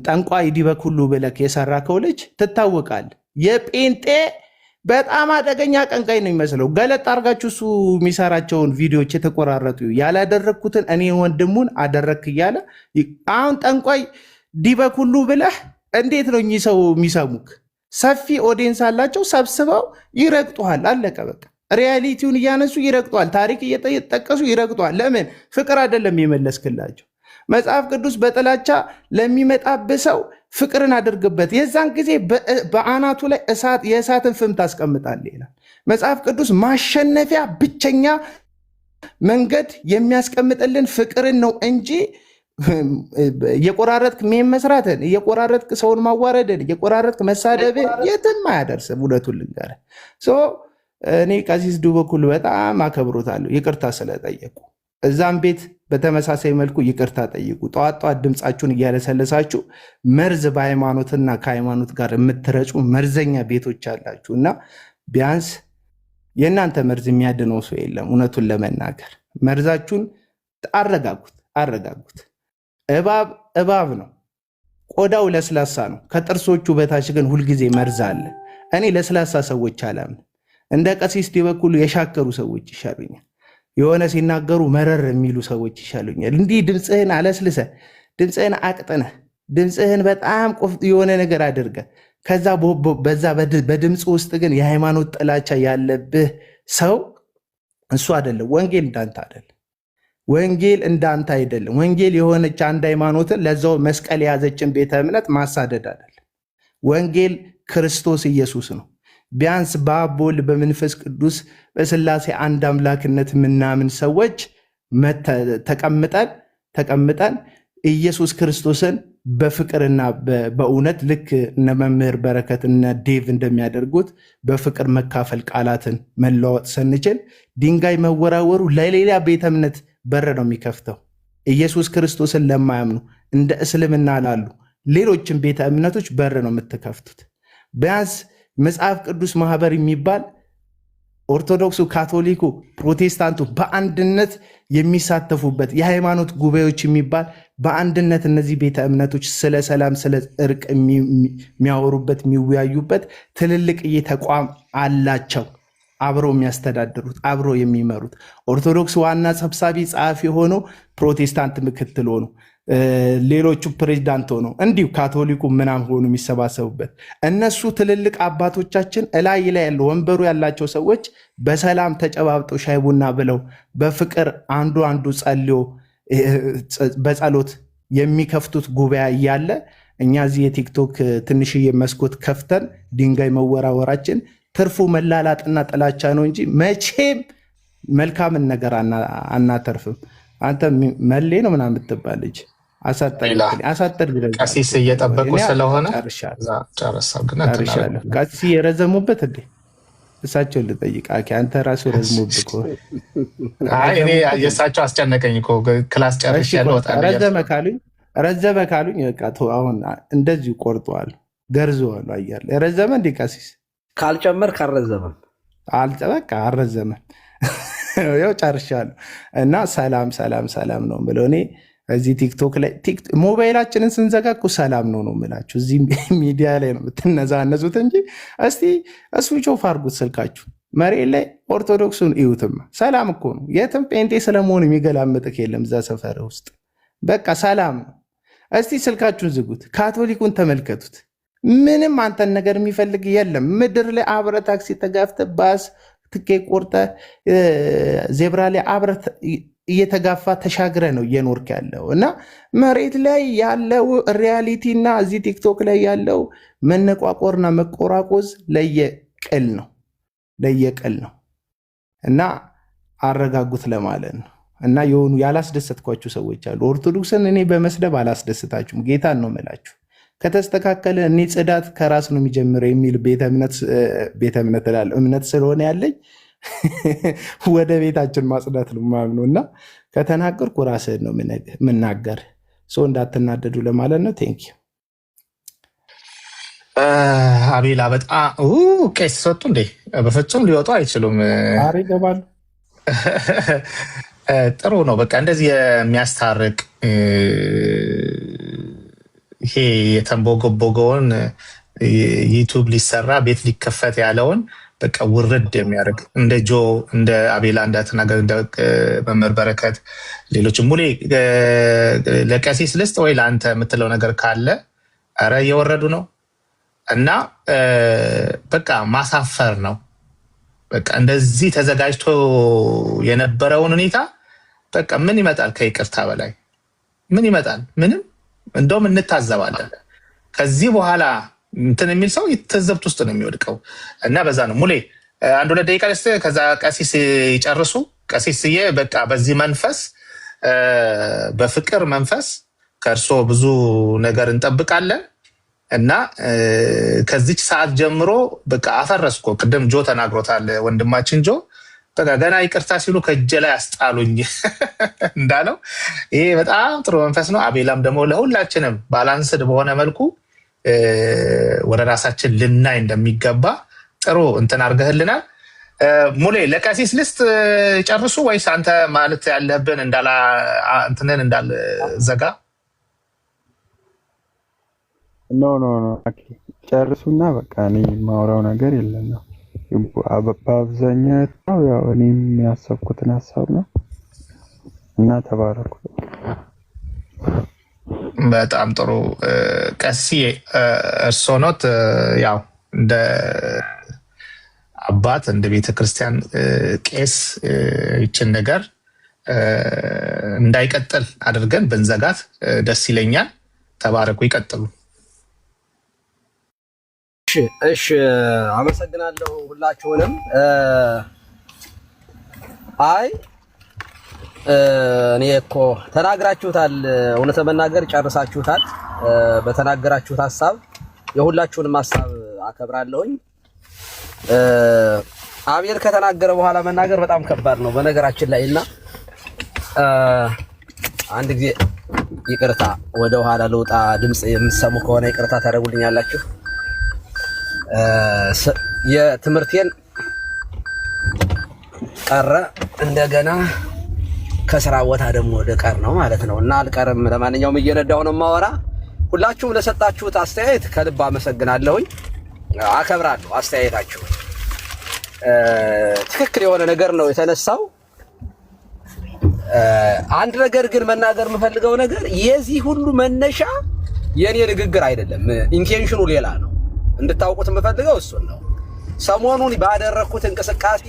S10: ጠንቋይ ዲበኩሉ ብለክ የሰራከው ልጅ ትታወቃል። የጴንጤ በጣም አደገኛ ቀንቃይ ነው የሚመስለው። ገለጥ አድርጋችሁ እሱ የሚሰራቸውን ቪዲዮዎች የተቆራረጡ ያላደረግኩትን እኔ ወንድሙን አደረግክ እያለ አሁን ጠንቋይ ዲበኩሉ ብለህ እንዴት ነው እኚህ ሰው የሚሰሙክ? ሰፊ ኦዲየንስ አላቸው፣ ሰብስበው ይረግጡሃል። አለቀ በቃ። ሪያሊቲውን እያነሱ ይረግጧል። ታሪክ እየጠቀሱ ይረግጧል። ለምን? ፍቅር አይደለም የመለስክላቸው። መጽሐፍ ቅዱስ በጥላቻ ለሚመጣብህ ሰው ፍቅርን አድርግበት፣ የዛን ጊዜ በአናቱ ላይ የእሳትን ፍም ታስቀምጣለህ ይላል። መጽሐፍ ቅዱስ ማሸነፊያ ብቸኛ መንገድ የሚያስቀምጥልን ፍቅርን ነው እንጂ እየቆራረጥክ ሜን መስራትን፣ እየቆራረጥክ ሰውን ማዋረድን፣ እየቆራረጥክ መሳደብን የትም አያደርስም። እውነቱን ልንገርህ። እኔ ቀሲስ ዱበኩል በጣም አከብሮታለሁ ይቅርታ ስለጠየቁ። እዛም ቤት በተመሳሳይ መልኩ ይቅርታ ጠይቁ። ጠዋት ጠዋት ድምፃችሁን እያለሰለሳችሁ መርዝ በሃይማኖትና ከሃይማኖት ጋር የምትረጩ መርዘኛ ቤቶች አላችሁ እና ቢያንስ የእናንተ መርዝ የሚያድነው ሰው የለም። እውነቱን ለመናገር መርዛችሁን አረጋጉት። እባብ ነው፣ ቆዳው ለስላሳ ነው። ከጥርሶቹ በታች ግን ሁልጊዜ መርዝ አለ። እኔ ለስላሳ ሰዎች አላምንም። እንደ ቀሲስ ዲበኩሉ የሻከሩ ሰዎች ይሻሉኛል። የሆነ ሲናገሩ መረር የሚሉ ሰዎች ይሻሉኛል። እንዲህ ድምፅህን አለስልሰ፣ ድምፅህን አቅጥነ፣ ድምፅህን በጣም የሆነ ነገር አድርገ ከዛ በዛ በድምፅ ውስጥ ግን የሃይማኖት ጥላቻ ያለብህ ሰው እሱ አይደለም። ወንጌል እንዳንተ አይደለም። ወንጌል እንዳንተ አይደለም። ወንጌል የሆነች አንድ ሃይማኖትን ለዛው መስቀል የያዘችን ቤተ እምነት ማሳደድ አይደለም። ወንጌል ክርስቶስ ኢየሱስ ነው። ቢያንስ በአብ በወልድ በመንፈስ ቅዱስ በስላሴ አንድ አምላክነት የምናምን ሰዎች ተቀምጠን ኢየሱስ ክርስቶስን በፍቅርና በእውነት ልክ እነ መምህር በረከት እነ ዴቭ እንደሚያደርጉት በፍቅር መካፈል ቃላትን መለዋወጥ ስንችል ድንጋይ መወራወሩ ለሌላ ቤተ እምነት በር ነው የሚከፍተው። ኢየሱስ ክርስቶስን ለማያምኑ እንደ እስልምና ላሉ ሌሎችን ቤተ እምነቶች በር ነው የምትከፍቱት። ቢያንስ መጽሐፍ ቅዱስ ማህበር የሚባል ኦርቶዶክሱ፣ ካቶሊኩ፣ ፕሮቴስታንቱ በአንድነት የሚሳተፉበት የሃይማኖት ጉባኤዎች የሚባል በአንድነት እነዚህ ቤተ እምነቶች ስለ ሰላም፣ ስለ እርቅ የሚያወሩበት የሚወያዩበት ትልልቅዬ ተቋም አላቸው። አብረው የሚያስተዳድሩት አብረው የሚመሩት ኦርቶዶክስ ዋና ሰብሳቢ ጸሐፊ ሆኖ ፕሮቴስታንት ምክትል ሆኖ ሌሎቹ ፕሬዝዳንት ሆኖ እንዲሁ ካቶሊኩ ምናም ሆኖ የሚሰባሰቡበት እነሱ ትልልቅ አባቶቻችን እላይ ላይ ያለው ወንበሩ ያላቸው ሰዎች በሰላም ተጨባብጠው ሻይ ቡና ብለው በፍቅር አንዱ ጸልዮ በጸሎት የሚከፍቱት ጉባኤ እያለ እኛ እዚህ የቲክቶክ ትንሽዬ መስኮት ከፍተን ድንጋይ መወራወራችን ትርፉ መላላጥና ጥላቻ ነው እንጂ መቼም መልካምን ነገር አናተርፍም። አንተ መሌ ነው ምናምን የምትባል ልጅ አሳጠር
S1: ቀሲስ እየጠበቁ ስለሆነ
S10: ቀሲስ የረዘሙበት እንዴ? እሳቸውን ልጠይቅ። አንተ ራሱ ረዝሙብህ እኮ።
S1: የእሳቸው አስጨነቀኝ እኮ ክላስ ጨርሼ
S10: ረዘመ ካሉኝ አሁን እንደዚሁ ቆርጠዋል፣ ገርዘዋሉ። አያለ ረዘመ እንዴ ቀሲስ?
S5: ካልጨመር ካረዘመም
S10: በቃ አልረዘመም። ያው ጨርሻለሁ እና ሰላም ነው ብለው እኔ እዚህ ቲክቶክ ላይ ሞባይላችንን ስንዘጋ እኮ ሰላም ነው የምላችሁ። እዚህ ሚዲያ ላይ ነው የምትነዛነዙት እንጂ እስቲ ስዊች ኦፍ አድርጉት ስልካችሁ። መሬት ላይ ኦርቶዶክሱን እዩትማ፣ ሰላም እኮ ነው። የትም ጴንጤ ስለመሆኑ የሚገላምጥክ የለም እዛ ሰፈር ውስጥ። በቃ ሰላም ነው። እስቲ ስልካችሁን ዝጉት፣ ካቶሊኩን ተመልከቱት። ምንም አንተን ነገር የሚፈልግ የለም ምድር ላይ። አብረ ታክሲ ተጋፍተ ባስ ትኬት ቆርጠ ዜብራ ላይ አብረ እየተጋፋ ተሻግረ ነው እየኖርክ ያለው እና መሬት ላይ ያለው ሪያሊቲ እና እዚህ ቲክቶክ ላይ ያለው መነቋቆርና መቆራቆዝ ለየቅል ነው እና አረጋጉት ለማለት ነው። እና የሆኑ ያላስደሰትኳችሁ ሰዎች አሉ። ኦርቶዶክስን እኔ በመስደብ አላስደስታችሁም፣ ጌታን ነው የምላችሁ። ከተስተካከለ እኔ ጽዳት ከራስ ነው የሚጀምረው የሚል ቤተ እምነት እላለሁ። እምነት ስለሆነ ያለኝ ወደ ቤታችን ማጽዳት ነው ማምነው እና ከተናገርኩ ራስህን ነው የምናገር። ሰው እንዳትናደዱ ለማለት ነው። ቴንክ ዩ
S1: አቤላ። በጣም ቄስ ሰጡ እንዴ? በፍጹም ሊወጡ አይችሉም።
S10: ይገባሉ።
S1: ጥሩ ነው። በቃ እንደዚህ የሚያስታርቅ ይሄ የተንቦገቦገውን ዩቱብ ሊሰራ ቤት ሊከፈት ያለውን በቃ ውርድ የሚያደርግ እንደ ጆ እንደ አቤላ እንዳተናገር እንደ መምህር በረከት ሌሎችም ሙሌ ለቀሲስ ልስጥ ወይ ለአንተ የምትለው ነገር ካለ ኧረ እየወረዱ ነው እና በቃ ማሳፈር ነው። በቃ እንደዚህ ተዘጋጅቶ የነበረውን ሁኔታ በቃ ምን ይመጣል? ከይቅርታ በላይ ምን ይመጣል? ምንም። እንደውም እንታዘባለን። ከዚህ በኋላ እንትን የሚል ሰው ትዝብት ውስጥ ነው የሚወድቀው እና በዛ ነው ሙሌ አንድ 2 ደቂቃ ልስጥ፣ ከዛ ቀሲስ ይጨርሱ። ቀሲስዬ በቃ በዚህ መንፈስ በፍቅር መንፈስ ከእርሶ ብዙ ነገር እንጠብቃለን እና ከዚች ሰዓት ጀምሮ በቃ አፈረስኮ። ቅድም ጆ ተናግሮታል ወንድማችን ጆ፣ በቃ ገና ይቅርታ ሲሉ ከእጄ ላይ አስጣሉኝ እንዳለው ይሄ በጣም ጥሩ መንፈስ ነው። አቤላም ደግሞ ለሁላችንም ባላንስድ በሆነ መልኩ ወደ ራሳችን ልናይ እንደሚገባ ጥሩ እንትን አድርገህልናል። ሙሌ ለቀሲስ ልስጥ ጨርሱ ወይስ አንተ ማለት ያለብን እንትንን እንዳልዘጋ?
S4: ኖ ጨርሱና በቃ እኔ ማውራው ነገር የለም ነው። በአብዛኛው ያው እኔም ያሰብኩትን ሀሳብ ነው እና ተባረኩ።
S1: በጣም ጥሩ ቀሲዬ፣ እርስዎ ኖት ያው እንደ አባት እንደ ቤተክርስቲያን ቄስ ይችን ነገር እንዳይቀጥል አድርገን ብንዘጋት ደስ ይለኛል። ተባረኩ፣ ይቀጥሉ።
S5: እሺ አመሰግናለሁ ሁላችሁንም። እኔ እኮ ተናግራችሁታል፣ እውነት ለመናገር ጨርሳችሁታል። በተናገራችሁት ሀሳብ የሁላችሁንም ሀሳብ አከብራለሁኝ። አቤል ከተናገረ በኋላ መናገር በጣም ከባድ ነው በነገራችን ላይ እና አንድ ጊዜ ይቅርታ ወደ ኋላ ልውጣ። ድምጽ የምትሰሙ ከሆነ ይቅርታ ታደርጉልኛላችሁ። የትምህርቴን ቀረ እንደገና ከስራ ቦታ ደግሞ ልቀር ነው ማለት ነው እና አልቀርም። ለማንኛውም እየነዳሁ ነው የማወራ። ሁላችሁም ለሰጣችሁት አስተያየት ከልብ አመሰግናለሁኝ፣ አከብራለሁ አስተያየታችሁ። ትክክል የሆነ ነገር ነው የተነሳው። አንድ ነገር ግን መናገር የምፈልገው ነገር የዚህ ሁሉ መነሻ የኔ ንግግር አይደለም፣ ኢንቴንሽኑ ሌላ ነው። እንድታውቁት የምፈልገው እሱን ነው። ሰሞኑን ባደረኩት እንቅስቃሴ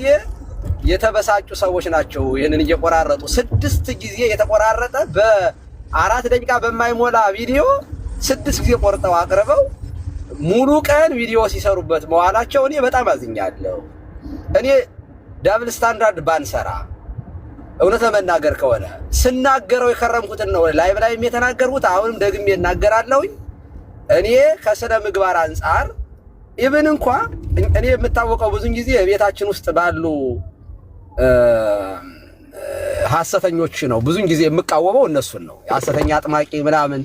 S5: የተበሳጩ ሰዎች ናቸው ይህንን እየቆራረጡ 6 ጊዜ የተቆራረጠ በ4 ደቂቃ በማይሞላ ቪዲዮ 6 ጊዜ ቆርጠው አቅርበው ሙሉ ቀን ቪዲዮ ሲሰሩበት መዋላቸው እኔ በጣም አዝኛለሁ። እኔ ዳብል ስታንዳርድ ባንሰራ እውነት ለመናገር ከሆነ ስናገረው የከረምኩትን ነው ላይቭ ላይ የተናገርኩት፣ አሁንም ደግሜ እናገራለሁ። እኔ ከስነ ምግባር አንፃር ኢቭን እንኳን እኔ የምታወቀው ብዙን ጊዜ ቤታችን ውስጥ ባሉ ሐሰተኞች ነው ብዙን ጊዜ የምቃወመው እነሱን ነው። ሐሰተኛ አጥማቂ ምናምን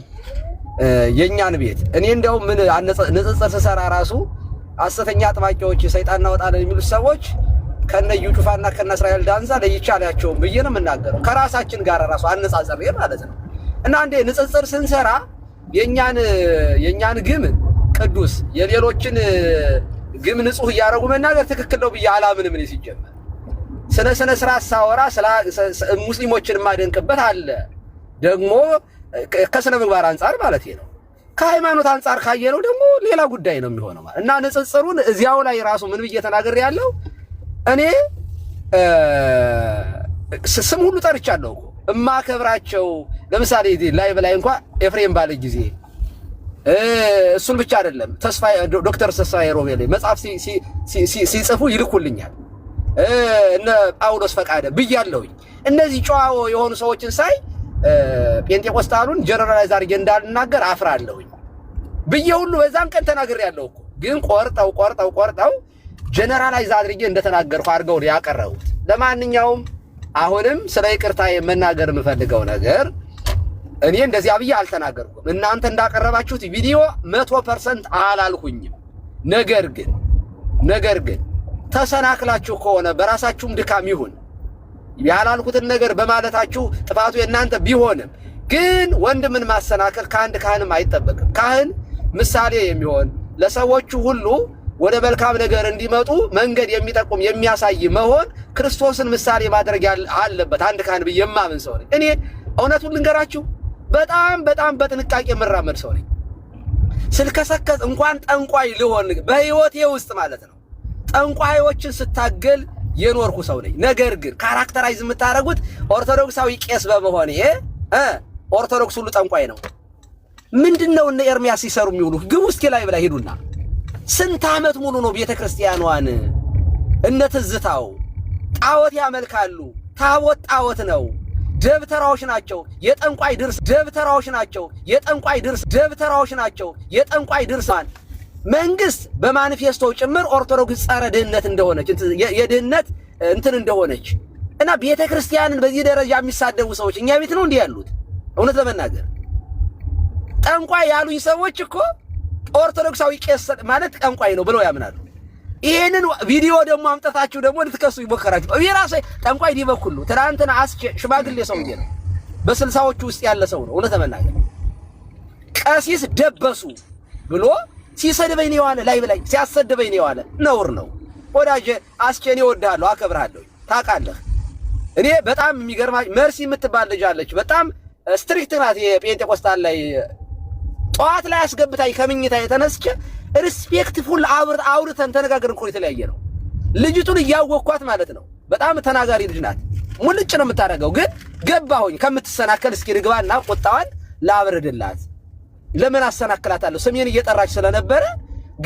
S5: የኛን ቤት እኔ እንደው ምን ንጽጽር ስሰራ ራሱ ሐሰተኛ አጥማቂዎች ሰይጣን እናወጣለን የሚሉት ሰዎች ከነዩ ጩፋና ከነ እስራኤል ዳንሳ ለይቻላቸው ብዬ ነው የምናገረው፣ ከራሳችን ጋር ራሱ አነጻጸር ማለት ነው። እና አንዴ ንጽጽር ስንሰራ የኛን ግም ቅዱስ የሌሎችን ግም ንጹህ እያደረጉ መናገር ትክክል ነው ብዬ አላምንም። ምን ሲጀመር ስነ ስርዓት ሳወራ ሙስሊሞችን ማደንቅበት አለ ደግሞ ከስነ ምግባር አንፃር ማለት ነው። ከሃይማኖት አንፃር ካየነው ደግሞ ሌላ ጉዳይ ነው የሚሆነው ማለት እና ንጽጽሩን እዚያው ላይ ራሱ ምን ብዬ ተናገር ያለው እኔ ስም ሁሉ ጠርቻለሁ እኮ እማከብራቸው። ለምሳሌ ላይቭ ላይ እንኳን ኤፍሬም ባለ ጊዜ እሱን ብቻ አይደለም ዶክተር ተስፋዬ ሮቤሌ መጽሐፍ ሲጽፉ ይልኩልኛል። እነ ጳውሎስ ፈቃደ ብያለሁኝ። እነዚህ ጨዋ የሆኑ ሰዎችን ሳይ ጴንጤቆስታሉን ጀነራላይዝ አድርጌ እንዳልናገር አፍራለሁኝ ብዬ ሁሉ በዛም ቀን ተናግሬያለሁ እኮ። ግን ቆርጠው ጀነራላይዝ አድርጌ እንደተናገርኩ አድርገው ያቀረቡት። ለማንኛውም አሁንም ስለ ይቅርታ የመናገር የምፈልገው ነገር እኔ እንደዚህ አብዬ አልተናገርኩም። እናንተ እንዳቀረባችሁት ቪዲዮ 100% አላልኩኝም። ነገር ግን ተሰናክላችሁ ከሆነ በራሳችሁም ድካም ይሁን ያላልኩትን ነገር በማለታችሁ ጥፋቱ የእናንተ ቢሆንም ግን ወንድምን ማሰናከል ከአንድ ካህንም አይጠበቅም። ካህን ምሳሌ የሚሆን ለሰዎቹ ሁሉ ወደ መልካም ነገር እንዲመጡ መንገድ የሚጠቁም የሚያሳይ መሆን ክርስቶስን ምሳሌ ማድረግ አለበት አንድ ካህን ብዬ የማምን ሰው ነኝ። እኔ እውነቱን ልንገራችሁ በጣም በጥንቃቄ የምራመድ ሰው ነኝ። ስልከሰከስ እንኳን ጠንቋይ ልሆን በህይወቴ ውስጥ ማለት ነው ጠንቋዮችን ስታገል የኖርኩ ሰው ነኝ። ነገር ግን ካራክተራይዝ የምታደርጉት ኦርቶዶክሳዊ ቄስ በመሆኔ ኦርቶዶክስ ሁሉ ጠንቋይ ነው። ምንድነው እነ ኤርሚያስ ሲሰሩ የሚውሉ ግቡ እስኪ ላይ ብላ ሄዱና ስንት ዓመት ሙሉ ነው ቤተክርስቲያኗን እነ ትዝታው ጣዖት ያመልካሉ። ታቦት ጣዖት ነው። ደብተራዎች ናቸው። የጠንቋይ ድርስ ደብተራዎች ናቸው። የጠንቋይ ድርስ ደብተራዎች ናቸው። የጠንቋይ ድርሳን መንግስት በማኒፌስቶ ጭምር ኦርቶዶክስ ጸረ ድህነት እንደሆነች የድህነት እንትን እንደሆነች እና ቤተክርስቲያንን በዚህ ደረጃ የሚሳደቡ ሰዎች እኛ ቤት ነው እንዲህ ያሉት። እውነት ለመናገር ጠንቋይ ያሉኝ ሰዎች እኮ ኦርቶዶክሳዊ ቄስ ማለት ጠንቋይ ነው ብለው ያምናሉ። ይሄንን ቪዲዮ ደግሞ አምጣታችሁ ደግሞ ልትከሱ ይሞከራችሁ። የራሴ ጠንቋይ ዲበኩሉ ትናንትና አስቼ ሽማግሌ ሰውዬ ነው፣ በ60ዎቹ ውስጥ ያለ ሰው ነው። እውነት ለመናገር ቀሲስ ደበሱ ብሎ ሲሰድበኝ ነው የዋለ፣ ላይ በላይ ሲያሰድበኝ ነው የዋለ። ነውር ነው ወዳጄ። አስቼ እኔ እወድሃለሁ፣ አከብርሃለሁ። ታውቃለህ እኔ በጣም የሚገርማች መርሲ የምትባል ልጅ አለች። በጣም ስትሪክት ናት። የጴንጤቆስጣን ላይ ጠዋት ላይ አስገብታኝ ከምኝታ የተነስቼ ሪስፔክትፉል አውርተን ተነጋገርን እኮ የተለያየ ነው። ልጅቱን እያወቅኳት ማለት ነው። በጣም ተናጋሪ ልጅ ናት። ሙልጭ ነው የምታደርገው። ግን ገባሁኝ ከምትሰናከል እስኪ ልግባና ቁጣዋን ላብርድላት። ለምን አሰናክላታለሁ? ስሜን እየጠራች ስለነበረ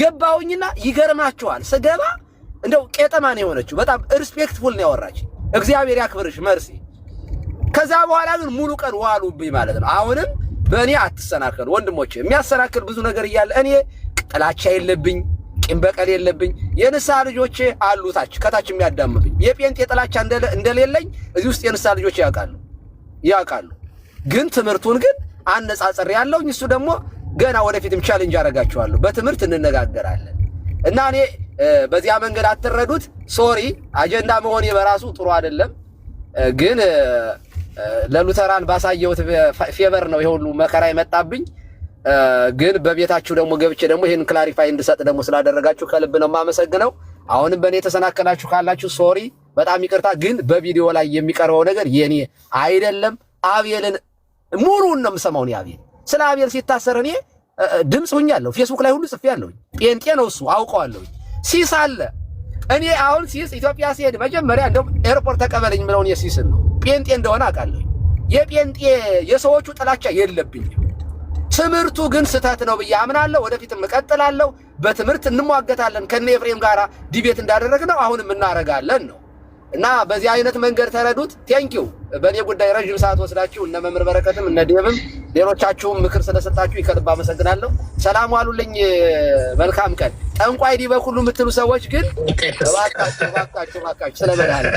S5: ገባሁኝና ይገርማችኋል፣ ስገባ እንደው ቄጠማ ነው የሆነችው። በጣም ሪስፔክትፉል ነው ያወራች። እግዚአብሔር ያክብርሽ መርሲ። ከዛ በኋላ ግን ሙሉ ቀን ዋሉብኝ ማለት ነው። አሁንም በእኔ አትሰናከሉ ወንድሞቼ። የሚያሰናክል ብዙ ነገር እያለ እኔ ጥላቻ የለብኝ፣ ቂም በቀል የለብኝ። የንስሐ ልጆቼ አሉ ከታች የሚያዳምጡኝ። የጴንጤ ጥላቻ እንደሌለኝ እዚህ ውስጥ የንስሐ ልጆቼ ያውቃሉ። ግን ትምህርቱን ግን አነጻጽር ያለውኝ እሱ ደግሞ ገና ወደፊትም ቻሌንጅ አደርጋችኋለሁ። በትምህርት እንነጋገራለን እና እኔ በዚያ መንገድ አትረዱት። ሶሪ አጀንዳ መሆኔ በራሱ ጥሩ አይደለም። ግን ለሉተራን ባሳየሁት ፌቨር ነው የሁሉ መከራ የመጣብኝ። ግን በቤታችሁ ደግሞ ገብቼ ደግሞ ይሄን ክላሪፋይ እንድሰጥ ደግሞ ስላደረጋችሁ ከልብ ነው የማመሰግነው። አሁንም በእኔ ተሰናከላችሁ ካላችሁ ሶሪ፣ በጣም ይቅርታ። ግን በቪዲዮ ላይ የሚቀርበው ነገር የኔ አይደለም። አቤልን ሙሉውን ነው የምሰማው። እኔ አቤል ስለ አቤል ሲታሰር እኔ ድምፅ ሁኛለሁ። ፌስቡክ ላይ ሁሉ ጽፌያለሁ። ጴንጤ ነው እሱ አውቀዋለሁ። ሲስ አለ። እኔ አሁን ሲስ ኢትዮጵያ ሲሄድ መጀመሪያ እንደው ኤርፖርት ተቀበለኝ ምለውን የሲስን ነው ጴንጤ እንደሆነ አውቃለሁ። የጴንጤ የሰዎቹ ጥላቻ የለብኝም። ትምህርቱ ግን ስህተት ነው ብዬ አምናለሁ። ወደፊትም እቀጥላለሁ። በትምህርት እንሟገታለን። ከነ ኤፍሬም ጋራ ዲቤት እንዳደረግነው አሁንም እናረጋለን ነው እና በዚህ አይነት መንገድ ተረዱት። ቴንኪው። በእኔ ጉዳይ ረዥም ሰዓት ወስዳችሁ እነ መምህር በረከትም እነ ዴብም ሌሎቻችሁም ምክር ስለሰጣችሁ ይከልብ አመሰግናለሁ። ሰላም ዋሉልኝ። መልካም ቀን። ጠንቋይ ዲበኩሉ የምትሉ ሰዎች ግን እባካችሁ ስለመድኃኒዓለም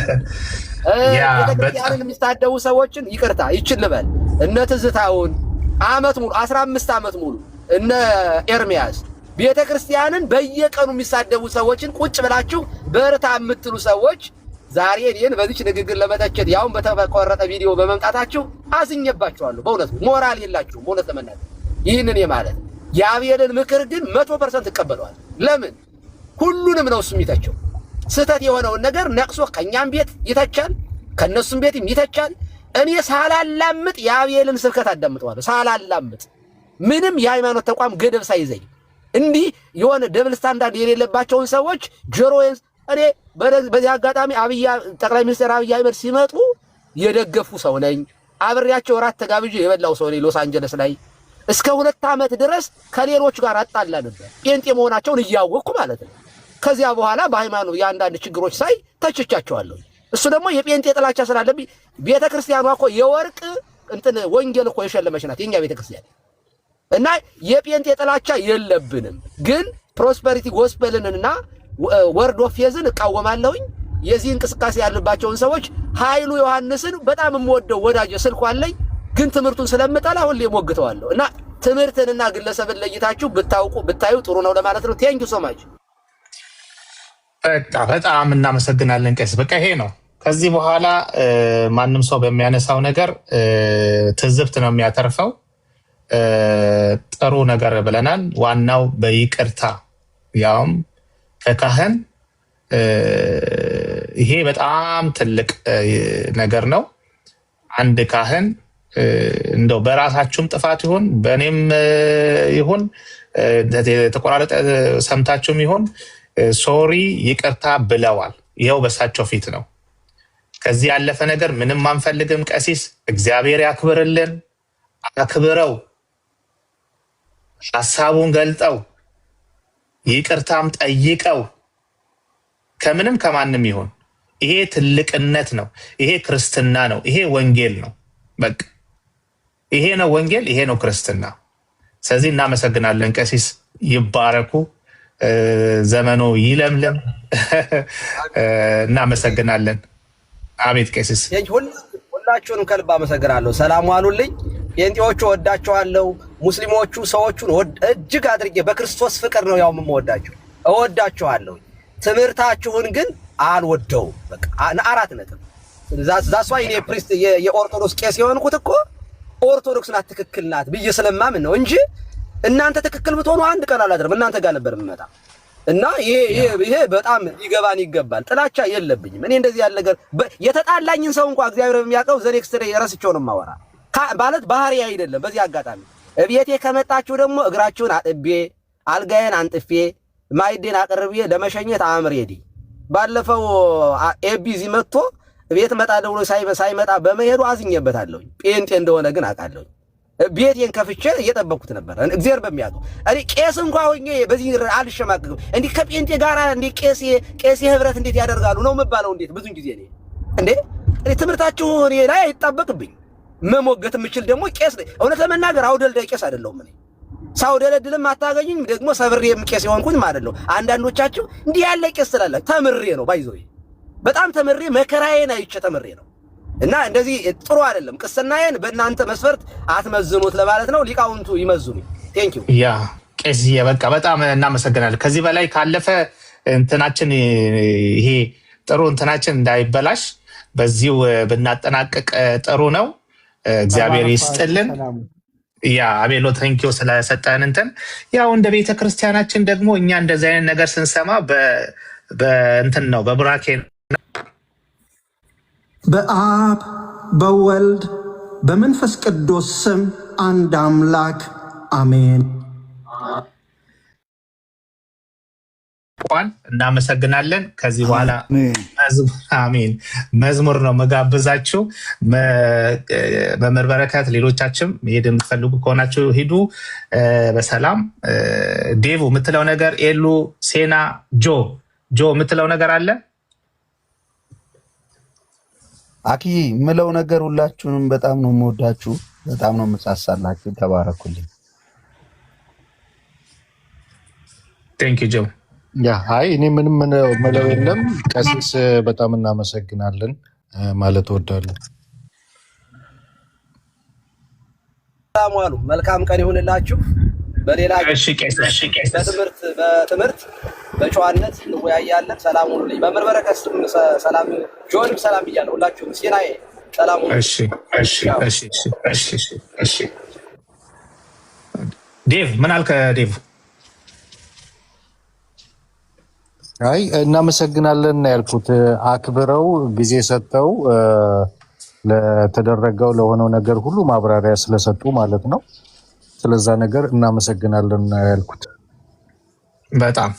S5: ቤተክርስቲያንን የሚሳደቡ ሰዎችን ይቅርታ ይችል ልበል። እነ ትዝታውን ዓመት ሙሉ 15 ዓመት ሙሉ እነ ኤርሚያስ ቤተክርስቲያንን በየቀኑ የሚሳደቡ ሰዎችን ቁጭ ብላችሁ በርታ የምትሉ ሰዎች ዛሬ እኔን በዚች ንግግር ለመተቸት ያውን በተቆረጠ ቪዲዮ በመምጣታችሁ አዝኜባችኋለሁ። በእውነት ሞራል የላችሁም። በእውነት ለመናገር ይህንን የማለት የአቤልን ምክር ግን 100% እቀበለዋል። ለምን ሁሉንም ነው እሱ የሚተቸው። ስህተት የሆነውን ነገር ነቅሶ ከኛም ቤት ይተቻል፣ ከነሱም ቤትም ይተቻል። እኔ ሳላላምጥ የአቤልን ስብከት አዳምጠዋለሁ። ሳላላምጥ ምንም የሃይማኖት ተቋም ገደብ ሳይዘኝ እንዲህ የሆነ ደብል ስታንዳርድ የሌለባቸውን ሰዎች ጆሮዬን እኔ በዚህ አጋጣሚ ጠቅላይ ሚኒስትር አብይ አህመድ ሲመጡ የደገፉ ሰው ነኝ። አብሬያቸው ራት ተጋብዤ የበላው ሰው ነኝ። ሎስ አንጀለስ ላይ እስከ 2 ዓመት ድረስ ከሌሎች ጋር አጣላ ነበር፣ ጴንጤ መሆናቸውን እያወቅኩ ማለት ነው። ከዚያ በኋላ በሃይማኖት የአንዳንድ ችግሮች ሳይ ተችቻቸዋለሁ። እሱ ደግሞ የጴንጤ ጥላቻ ስላለብኝ ቤተክርስቲያኗ እኮ የወርቅ እንትን ወንጌል እኮ የሸለመች ናት የኛ ቤተክርስቲያን እና የጴንጤ ጥላቻ የለብንም። ግን ፕሮስፐሪቲ ጎስፔልንና ወርድ ኦፍ ፌዝን እቃወማለሁኝ። የዚህ እንቅስቃሴ ያለባቸውን ሰዎች ኃይሉ ዮሐንስን በጣም የምወደው ወዳጅ ስልኩ አለኝ። ግን ትምህርቱን ስለምጠላ ሁሌ ሞግተዋለሁ እና ትምህርትንና ግለሰብን ለይታችሁ ብታዩ ጥሩ ነው ለማለት ነው። ቴንኪው ሶ ማች።
S1: በጣም እናመሰግናለን ቄስ። በቃ ይሄ ነው። ከዚህ በኋላ ማንም ሰው በሚያነሳው ነገር ትዝብት ነው የሚያተርፈው። ጥሩ ነገር ብለናል። ዋናው በይቅርታ ያውም ከካህን ይሄ በጣም ትልቅ ነገር ነው። አንድ ካህን እንደው በራሳችሁም ጥፋት ይሁን በእኔም ይሁን ተቆራረጠ ሰምታችሁም ይሁን ሶሪ ይቅርታ ብለዋል። ይኸው በሳቸው ፊት ነው። ከዚህ ያለፈ ነገር ምንም አንፈልግም። ቀሲስ እግዚአብሔር ያክብርልን። አክብረው ሐሳቡን ገልጠው ይቅርታም ጠይቀው ከምንም ከማንም ይሁን ይሄ ትልቅነት ነው። ይሄ ክርስትና ነው። ይሄ ወንጌል ነው። በቃ ይሄ ነው ወንጌል፣ ይሄ ነው ክርስትና። ስለዚህ እናመሰግናለን። ቀሲስ ይባረኩ፣ ዘመኑ ይለምለም። እናመሰግናለን። አቤት ቀሲስ።
S5: ሁላችሁንም ከልብ አመሰግናለሁ። ሰላም ዋሉልኝ። ጴንጤዎቹ ወዳቸዋለሁ። ሙስሊሞቹ ሰዎቹን እጅግ አድርጌ በክርስቶስ ፍቅር ነው ያው የምወዳቸው፣ እወዳቸዋለሁ። ትምህርታችሁን ግን አልወደውም። በቃ 4 ነጥብ። ዛሷ እኔ ፕሪስት የኦርቶዶክስ ቄስ የሆንኩት እኮ ኦርቶዶክስ ናት ትክክል ናት ብዬ ስለማምን ነው እንጂ እናንተ ትክክል ብትሆኑ አንድ ቀን አላደርም እናንተ ጋር ነበር የምመጣ እና ይሄ በጣም ሊገባን ይገባል። ጥላቻ የለብኝም እኔ እንደዚህ ያለ ነገር የተጣላኝን ሰው እንኳን እግዚአብሔር በሚያውቀው ዘኔክስት ላይ ረስቼው ነው የማወራ ማለት ባህሪ አይደለም። በዚህ አጋጣሚ እቤቴ ከመጣችሁ ደግሞ እግራችሁን አጥቤ አልጋዬን አንጥፌ ማይዴን አቅርቤ ለመሸኘት አምሬዲ። ባለፈው ኤቢዚ መጥቶ ቤት መጣ ብሎ ሳይመጣ በመሄዱ አዝኜበታለሁ። ጴንጤ እንደሆነ ግን አውቃለሁ። ቤቴን ከፍቼ እየጠበቅኩት ነበር እግዚአብሔር በሚያውቀው። እኔ ቄስ እንኳን ሆኜ በዚህ አልሸማቀቅም። እንዲህ ከጴንጤ ጋር እንዲህ ቄስ ህብረት እንዴት ያደርጋሉ ነው የምባለው። እንዴት ብዙ ጊዜ እኔ ትምህርታችሁ እኔ ላይ አይጣበቅብኝ። መሞገት የምችል ደግሞ ቄስ እውነት ለመናገር አውደልዳይ ቄስ አይደለሁም። እኔ ሳውደለድልም አታገኙኝ። ደግሞ ሰብሬም ቄስ የሆንኩኝ ማለት ነው። አንዳንዶቻችሁ እንዲህ ያለ ቄስ ስላላችሁ ተምሬ ነው ባይዘው በጣም ተምሬ መከራዬን አይቼ ተምሬ ነው። እና እንደዚህ ጥሩ አይደለም። ቅስናዬን በእናንተ መስፈርት አትመዝኑት ለማለት ነው። ሊቃውንቱ ይመዝኑ። ቴንክ ዩ
S1: ያ ቄስዬ፣ በቃ በጣም እናመሰግናለን። ከዚህ በላይ ካለፈ እንትናችን ይሄ ጥሩ እንትናችን እንዳይበላሽ በዚሁ ብናጠናቀቅ ጥሩ ነው። እግዚአብሔር ይስጥልን። ያ አቤሎ ቴንኪዩ ስለሰጠን እንትን ያው እንደ ቤተ ክርስቲያናችን ደግሞ እኛ እንደዚህ አይነት ነገር ስንሰማ በእንትን ነው በቡራኬ
S11: በአብ በወልድ በመንፈስ ቅዱስ ስም አንድ አምላክ አሜን።
S1: እናመሰግናለን። ከዚህ በኋላ አሜን መዝሙር ነው መጋብዛችሁ። መምህር በረከት፣ ሌሎቻችም መሄድ የምትፈልጉ ከሆናችሁ ሂዱ በሰላም። ዴቭ የምትለው ነገር፣ ኤሉ ሴና፣ ጆ የምትለው ነገር አለ?
S2: አኪ ምለው ነገር ሁላችሁንም በጣም ነው የምወዳችሁ፣ በጣም ነው የምሳሳላችሁ። ተባረኩልኝ።
S1: ቴንክ ዩ ጆ።
S9: አይ እኔ ምንም ምለው የለም። ቀሲስ በጣም እናመሰግናለን ማለት እወዳለሁ።
S5: ሰላም ዋሉ። መልካም ቀን ይሁንላችሁ። በሌላ በትምህርት በጨዋነት እንወያያለን። ሰላም ሁኑልኝ። መምህር በረከት ሰላም፣ ጆንም ሰላም ብያለሁ። ሁላችሁም ሲናዬ ሰላም ሁኑ።
S1: እሺ ዴቭ ምን አልከ? ዴቭ
S9: አይ እናመሰግናለን ያልኩት አክብረው ጊዜ ሰጥተው ለተደረገው ለሆነው ነገር ሁሉ ማብራሪያ ስለሰጡ ማለት ነው። ስለዛ ነገር እናመሰግናለን ያልኩት።
S1: በጣም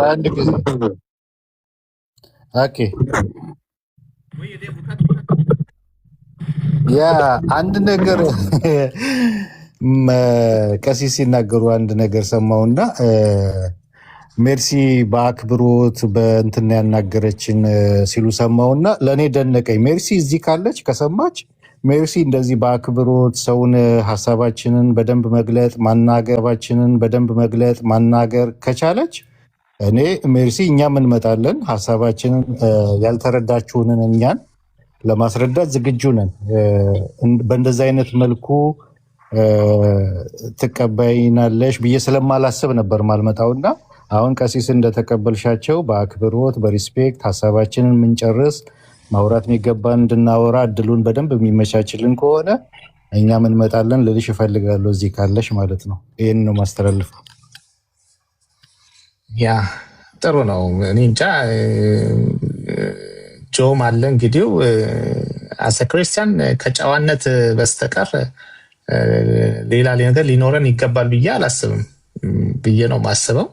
S9: አንድ ጊዜ ያ አንድ ነገር ቀሲስ ሲናገሩ አንድ ነገር ሰማውና ሜርሲ በአክብሮት በእንትና ያናገረችን ሲሉ ሰማውና ለእኔ ደነቀኝ። ሜርሲ እዚህ ካለች ከሰማች ሜርሲ እንደዚህ በአክብሮት ሰውን ሀሳባችንን በደንብ መግለጥ ማናገባችንን በደንብ መግለጥ ማናገር ከቻለች እኔ ሜርሲ እኛም እንመጣለን። ሀሳባችንን ያልተረዳችሁንን እኛን ለማስረዳት ዝግጁ ነን። በእንደዚህ አይነት መልኩ ትቀበይናለሽ ብዬ ስለማላስብ ነበር ማልመጣውና አሁን ቀሲስ እንደተቀበልሻቸው በአክብሮት በሪስፔክት ሀሳባችንን የምንጨርስ ማውራት የሚገባን እንድናወራ እድሉን በደንብ የሚመቻችልን ከሆነ እኛም እንመጣለን ልልሽ እፈልጋለሁ። እዚህ ካለሽ ማለት ነው። ይህን ነው ማስተላልፈው።
S1: ያ ጥሩ ነው። እኔ እንጃ ጆም አለ እንግዲህ አሰ ክርስቲያን ከጨዋነት በስተቀር ሌላ ነገር ሊኖረን ይገባል ብዬ አላስብም ብዬ ነው ማስበው።